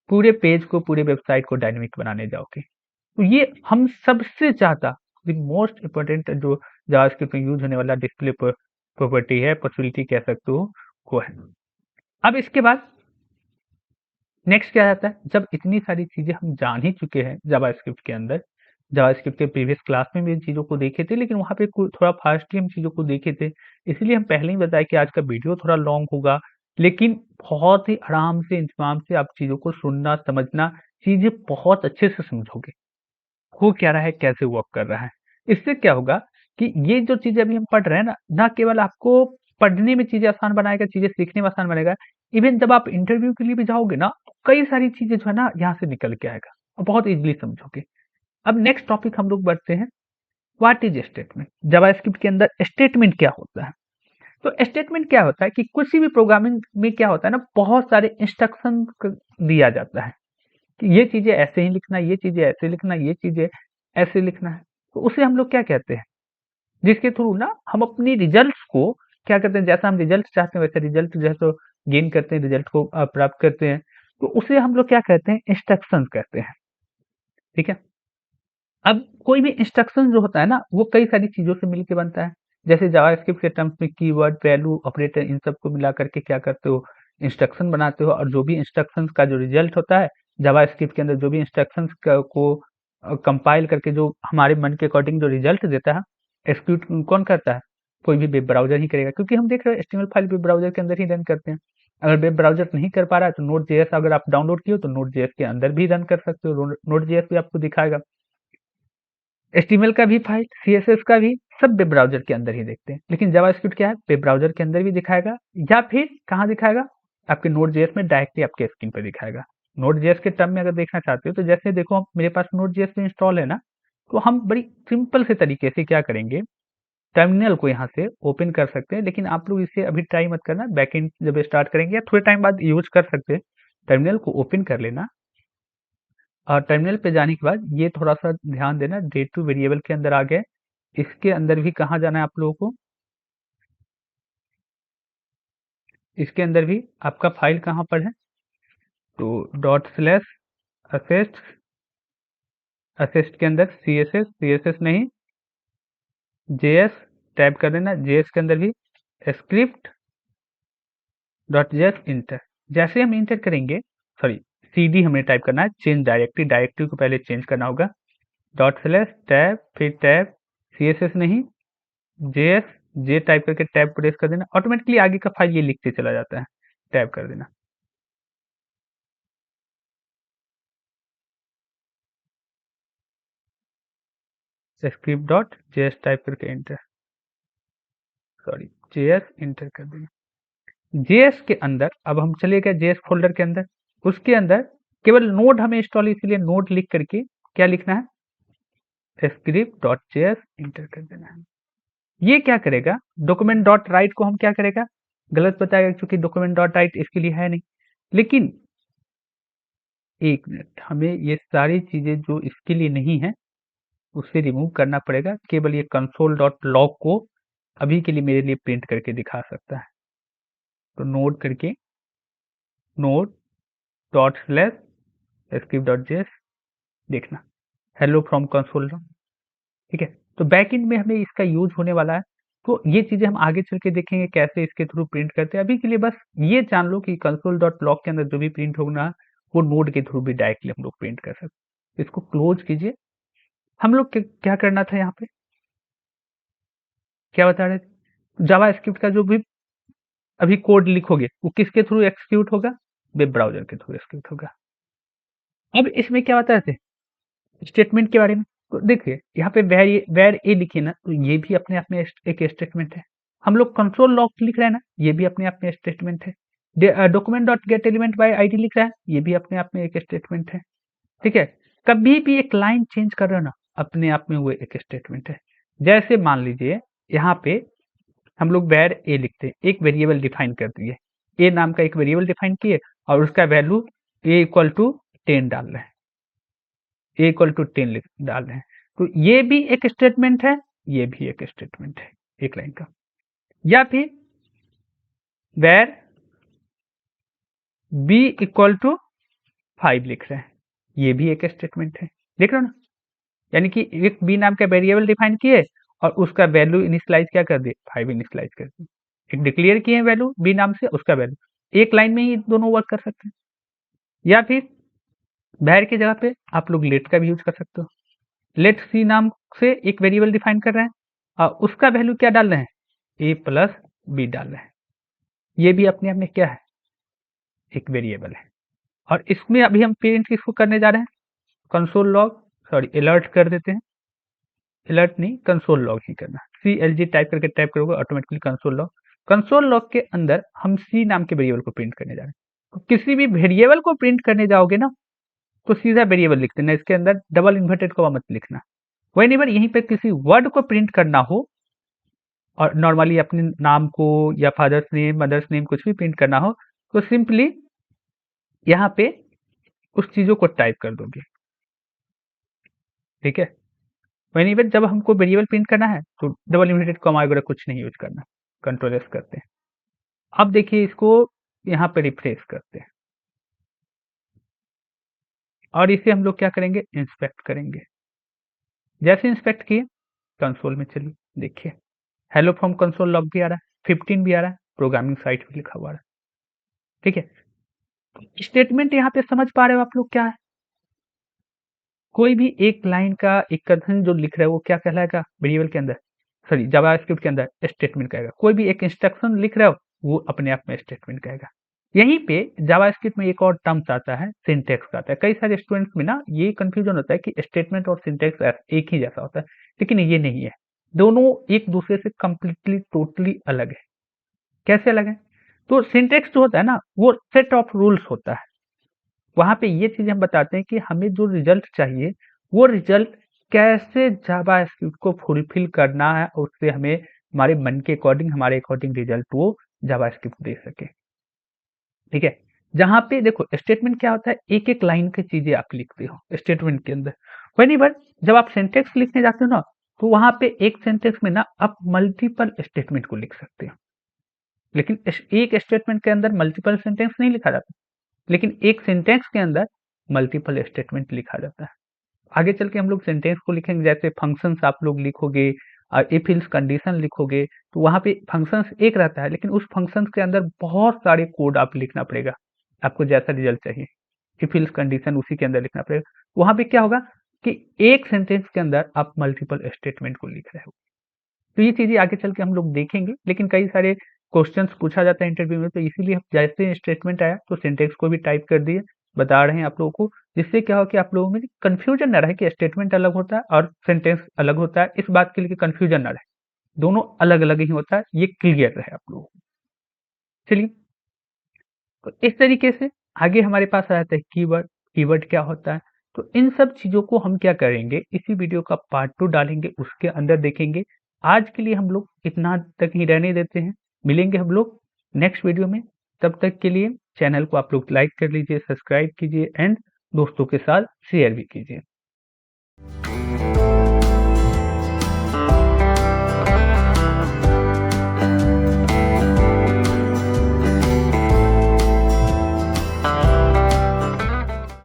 पूरे पेज को, पूरे वेबसाइट को डायनेमिक बनाने जाओगे। तो ये हम सबसे ज्यादा मोस्ट इंपॉर्टेंट जो जावास्क्रिप्ट में यूज होने वाला डिस्प्ले प्रॉपर्टी है, पॉसिबिलिटी कह सकते हो, वो है। अब इसके बाद नेक्स्ट क्या आता है, जब इतनी सारी चीजें हम जान ही चुके हैं जावास्क्रिप्ट के अंदर, जावास्क्रिप्ट के प्रीवियस क्लास में भी इन चीजों को देखे थे, लेकिन वहां पे थोड़ा फास्टली हम चीजों को देखे थे, इसलिए हम पहले ही बताया कि आज का वीडियो थोड़ा लॉन्ग होगा, लेकिन बहुत ही आराम से, इंतजाम से आप चीजों को सुनना, समझना, चीजें बहुत अच्छे से समझोगे, हो क्या रहा है, कैसे वर्क कर रहा है। इससे क्या होगा कि ये जो चीजें अभी हम पढ़ रहे हैं ना, ना केवल आपको पढ़ने में चीजें आसान बनाएगा, चीजें सीखने में आसान बनेगा, इवन जब आप इंटरव्यू के लिए भी जाओगे ना, तो कई सारी चीजें जो है ना यहाँ से निकल के आएगा और बहुत इजीली समझोगे। अब नेक्स्ट टॉपिक हम लोग बढ़ते हैं, व्हाट इज स्टेटमेंट। जावास्क्रिप्ट के अंदर स्टेटमेंट क्या होता है। तो स्टेटमेंट क्या होता है कि किसी भी प्रोग्रामिंग में क्या होता है ना, बहुत सारे इंस्ट्रक्शन दिया जाता है कि ये चीजें ऐसे ही लिखना, ये चीजें ऐसे लिखना, ये चीजें ऐसे लिखना है। तो उसे हम लोग क्या कहते हैं, जिसके थ्रू ना हम अपनी रिजल्ट्स को क्या करते हैं, जैसा हम रिजल्ट चाहते हैं वैसे रिजल्ट जो है तो गेन करते हैं, रिजल्ट को प्राप्त करते हैं। तो उसे हम लोग क्या कहते हैं, इंस्ट्रक्शंस कहते हैं। ठीक है। अब कोई भी इंस्ट्रक्शन जो होता है ना, वो कई सारी चीजों से मिलकर बनता है। जैसे जावास्क्रिप्ट के टर्म्स में कीवर्ड, वैल्यू, ऑपरेटर, इन सबको मिला करके क्या करते हो, इंस्ट्रक्शन बनाते हो। और जो भी इंस्ट्रक्शंस का जो रिजल्ट होता है, जावास्क्रिप्ट के अंदर जो भी इंस्ट्रक्शंस को कंपाइल करके जो हमारे मन के अकॉर्डिंग जो रिजल्ट देता है, एग्जीक्यूट कौन करता है, कोई भी वेब ब्राउजर ही करेगा, क्योंकि हम देख रहे हैं एचटीएमएल फाइल वेब ब्राउजर के अंदर ही रन करते हैं। अगर वेब ब्राउजर नहीं कर पा रहा है तो नोड जेएस अगर आप डाउनलोड किए हो तो नोड जेएस के अंदर भी रन कर सकते हो, नोड जेएस भी आपको दिखाएगा। एचटीएमएल का भी फाइल, सीएसएस का भी, सब वेब ब्राउजर के अंदर ही देखते हैं। लेकिन जावास्क्रिप्ट क्या है, वेब ब्राउजर के अंदर भी दिखाएगा, या फिर कहाँ दिखाएगा, आपके नोड जेएस में डायरेक्टली आपके स्क्रीन पर दिखाएगा। नोड जेएस के टर्म में अगर देखना चाहते हो तो जैसे देखो मेरे पास नोड जेएस में इंस्टॉल है ना, तो हम बड़ी सिंपल से तरीके से क्या करेंगे, टर्मिनल को यहाँ से ओपन कर सकते हैं। लेकिन आप लोग इसे अभी ट्राई मत करना, बैकएंड जब स्टार्ट करेंगे या थोड़े टाइम बाद यूज कर सकते हैं, टर्मिनल को ओपन कर लेना। और टर्मिनल पे जाने के बाद ये थोड़ा-सा ध्यान देना, डेट टू वेरिएबल के अंदर आ गए। इसके अंदर भी कहाँ जाना है आप लोगों को? इसके अंदर भी आपका फाइल कहाँ पर है? तो डॉट स्लैश असेस्ट, असेस्ट के अंदर सीएसएस, सीएसएस नहीं, जेएस टाइप कर देना। जेएस के अंदर भी स्क्रिप्ट डॉट जेएस इंटर। जैसे हम इंटर करेंगे, सॉरी सीडी हमें टाइप करना है, चेंज डायरेक्टरी, डायरेक्टरी को पहले चेंज करना होगा। डॉट स्लैश टैब, फिर टैब, सीएसएस नहीं, जेएस, जे टाइप करके टैब प्रेस कर देना, ऑटोमेटिकली आगे का फाइल ये लिखते चला जाता है, टैब कर देना। स्क्रिप्ट डॉट जेएस टाइप करके एंटर। सॉरी जेएस इंटर कर देंगे। जेएस के अंदर अब हम चले गए जेएस फोल्डर के अंदर, उसके अंदर केवल नोड हमें इंस्टॉल, इसीलिए नोड लिख करके क्या लिखना है, स्क्रिप्ट डॉट जेएस इंटर कर देना है। ये क्या करेगा, डॉक्यूमेंट डॉट राइट को हम क्या करेगा, गलत बताएगा क्योंकि डॉक्यूमेंट डॉट राइट इसके लिए है नहीं। लेकिन एक मिनट, हमें ये सारी चीजें जो इसके लिए नहीं है उसे रिमूव करना पड़ेगा। केवल ये कंसोल डॉट लॉग को अभी के लिए मेरे लिए प्रिंट करके दिखा सकता है। तो नोड करके node dot slash script dot JS देखना, हेलो फ्रॉम कंसोल लॉग। ठीक है, तो बैक एंड में हमें इसका यूज होने वाला है। तो ये चीजें हम आगे चल के देखेंगे कैसे इसके थ्रू प्रिंट करते हैं। अभी के लिए बस ये जान लो कि कंसोल डॉट लॉग के अंदर जो भी प्रिंट होगा वो नोड के थ्रू भी डायरेक्टली हम लोग प्रिंट कर सकते हैं। इसको क्लोज कीजिए। हम लोग क्या करना था यहाँ पे, क्या बता रहे थे, जावा स्क्रिप्ट का जो भी अभी कोड लिखोगे वो किसके थ्रू एक्सिक्यूट होगा, वेब ब्राउजर के थ्रू एक्सिक्यूट होगा। अब इसमें क्या बता रहे थे स्टेटमेंट के बारे में, तो देखिए यहाँ पे वेर ए लिखिए ना, तो ये भी अपने आप में एक स्टेटमेंट है। हम लोग कंसोल लॉग लिख रहे हैं ना, ये भी अपने आप में स्टेटमेंट है। Document dot gate element by ID लिख रहा है, ये भी अपने आप में एक स्टेटमेंट है। ठीक है, कभी भी एक लाइन चेंज कर रहे हो ना, अपने आप में वो एक स्टेटमेंट है। जैसे मान लीजिए यहाँ पे हम लोग वेर ए लिखते हैं, एक वेरिएबल डिफाइन कर दिए, ए नाम का एक वेरिएबल डिफाइन किए और उसका वैल्यू ए इक्वल टू 10 डाल रहे हैं, ए इक्वल टू 10 डाल रहे हैं। तो ये भी एक स्टेटमेंट है, ये भी एक स्टेटमेंट है एक लाइन का। या फिर वेर बी इक्वल टू 5 लिख रहे हैं, ये भी एक स्टेटमेंट है। देख रहे हो ना, यानी कि एक बी नाम का वेरिएबल डिफाइन किए और उसका वैल्यू इनिशियलाइज क्या कर दिए, 5 इनिशियलाइज कर दिए। एक डिक्लेयर किए वैल्यू बी नाम से, उसका वैल्यू, एक लाइन में ही दोनों वर्क कर सकते हैं। या फिर वैर की जगह पे आप लोग लेट का भी यूज कर सकते हो। लेट सी नाम से एक वेरिएबल डिफाइन कर रहे हैं और उसका वैल्यू क्या डाल रहे हैं, ए प्लस बी डाल रहे हैं। ये भी अपने आप में क्या है, एक वेरिएबल है। और इसमें अभी हम प्रिंट किसको करने जा रहे हैं, कंसोल लॉग, सॉरी अलर्ट कर देते हैं, अलर्ट नहीं कंसोल लॉग ही करना, CLG टाइप करके टाइप करोगे automatically console log. Console log के अंदर हम सी नाम के वेरिएबल को प्रिंट करने जा रहे हैं। तो किसी भी वेरिएबल को प्रिंट करने जाओगे ना, तो सीधा वेरिएबल लिख देना, इसके अंदर डबल इन्वर्टेड कॉमा मत लिखना। व्हेनेवर यहीं पे किसी वर्ड को प्रिंट करना हो और नॉर्मली अपने नाम को या फादर्स नेम मदर्स नेम कुछ भी प्रिंट करना हो, तो सिंपली यहाँ पे उस चीजों को टाइप कर दोगे। ठीक है, व्हेनेवर जब हमको वेरिएबल प्रिंट करना है तो डबल इन्वर्टेड कॉमा वगैरह कुछ नहीं यूज करना। कंट्रोल एस करते हैं। अब देखिए इसको यहाँ पे रिफ्रेश करते हैं और इसे हम लोग क्या करेंगे, इंस्पेक्ट करेंगे। जैसे इंस्पेक्ट किए कंसोल में चलिए देखिए, हेलो फ्रॉम कंसोल लॉग भी आ रहा है, 15 भी आ रहा है, प्रोग्रामिंग साइट भी लिखा हुआ है। ठीक है, स्टेटमेंट यहाँ पे समझ पा रहे हो आप लोग क्या है, कोई भी एक लाइन का एक कथन जो लिख रहा है वो क्या कहलाएगा वेरिएबल के अंदर, सॉरी जावास्क्रिप्ट के अंदर स्टेटमेंट कहेगा। कोई भी एक इंस्ट्रक्शन लिख रहा हो वो अपने आप में स्टेटमेंट कहेगा। यहीं पे जावास्क्रिप्ट में एक और टर्म्स आता है, सिंटेक्स का आता है। कई सारे स्टूडेंट्स में ना ये कंफ्यूजन होता है कि स्टेटमेंट और सिंटेक्स एक ही जैसा होता है, लेकिन ये नहीं है। दोनों एक दूसरे से कंप्लीटली टोटली अलग है। कैसे अलग है, तो सिंटेक्स जो होता है ना वो सेट ऑफ रूल्स होता है। वहां पे ये चीज हम बताते हैं कि हमें जो रिजल्ट चाहिए वो रिजल्ट कैसे जावास्क्रिप्ट को फुलफिल करना है, उससे हमें हमारे मन के अकॉर्डिंग हमारे अकॉर्डिंग रिजल्ट वो जावास्क्रिप्ट दे सके। ठीक है, जहां पे देखो स्टेटमेंट क्या होता है, एक एक लाइन की चीजें आप लिखते हो स्टेटमेंट के अंदर। व्हेनेवर जब आप सेंटेक्स लिखने जाते हो ना, तो वहां पे एक सेंटेक्स में ना आप मल्टीपल स्टेटमेंट को लिख सकते हो। लेकिन एक स्टेटमेंट के अंदर मल्टीपल सेंटेंस नहीं लिखा जाता, लेकिन एक सेंटेंस के अंदर मल्टीपल स्टेटमेंट लिखा जाता है। आगे चल के हम लोग सेंटेंस को लिखेंगे, जैसे फंक्शंस आप लोग लिखोगे और इफ एल्स कंडीशन लिखोगे, तो वहां पे फंक्शंस एक रहता है लेकिन उस फंक्शंस के अंदर बहुत सारे कोड आप लिखना पड़ेगा, आपको जैसा रिजल्ट चाहिए इफ एल्स कंडीशन उसी के अंदर लिखना पड़ेगा। वहां पे क्या होगा कि एक सेंटेंस के अंदर आप मल्टीपल स्टेटमेंट को लिख रहे हो। तो ये चीजें आगे चल के हम लोग देखेंगे, लेकिन कई सारे क्वेश्चंस पूछा जाता है इंटरव्यू में, तो इसीलिए जैसे स्टेटमेंट आया तो सिंटेक्स को भी टाइप कर दिए, बता रहे हैं आप लोगों को, जिससे क्या हो कि आप लोगों में कंफ्यूजन ना रहे कि स्टेटमेंट अलग होता है और सेंटेंस अलग होता है, इस बात के लिए कंफ्यूजन ना रहे। दोनों अलग अलग ही होता है, ये क्लियर रहे आप लोगों को। चलिए, तो इस तरीके से आगे हमारे पास आ जाता है कीवर्ड। कीवर्ड क्या होता है, तो इन सब चीज़ों को हम क्या करेंगे, इसी वीडियो का पार्ट 2 डालेंगे, उसके अंदर देखेंगे। आज के लिए हम लोग इतना तक ही रहने देते हैं, मिलेंगे हम लोग नेक्स्ट वीडियो में। तब तक के लिए चैनल को आप लोग लाइक कर लीजिए, सब्सक्राइब कीजिए एंड दोस्तों के साथ शेयर भी कीजिए।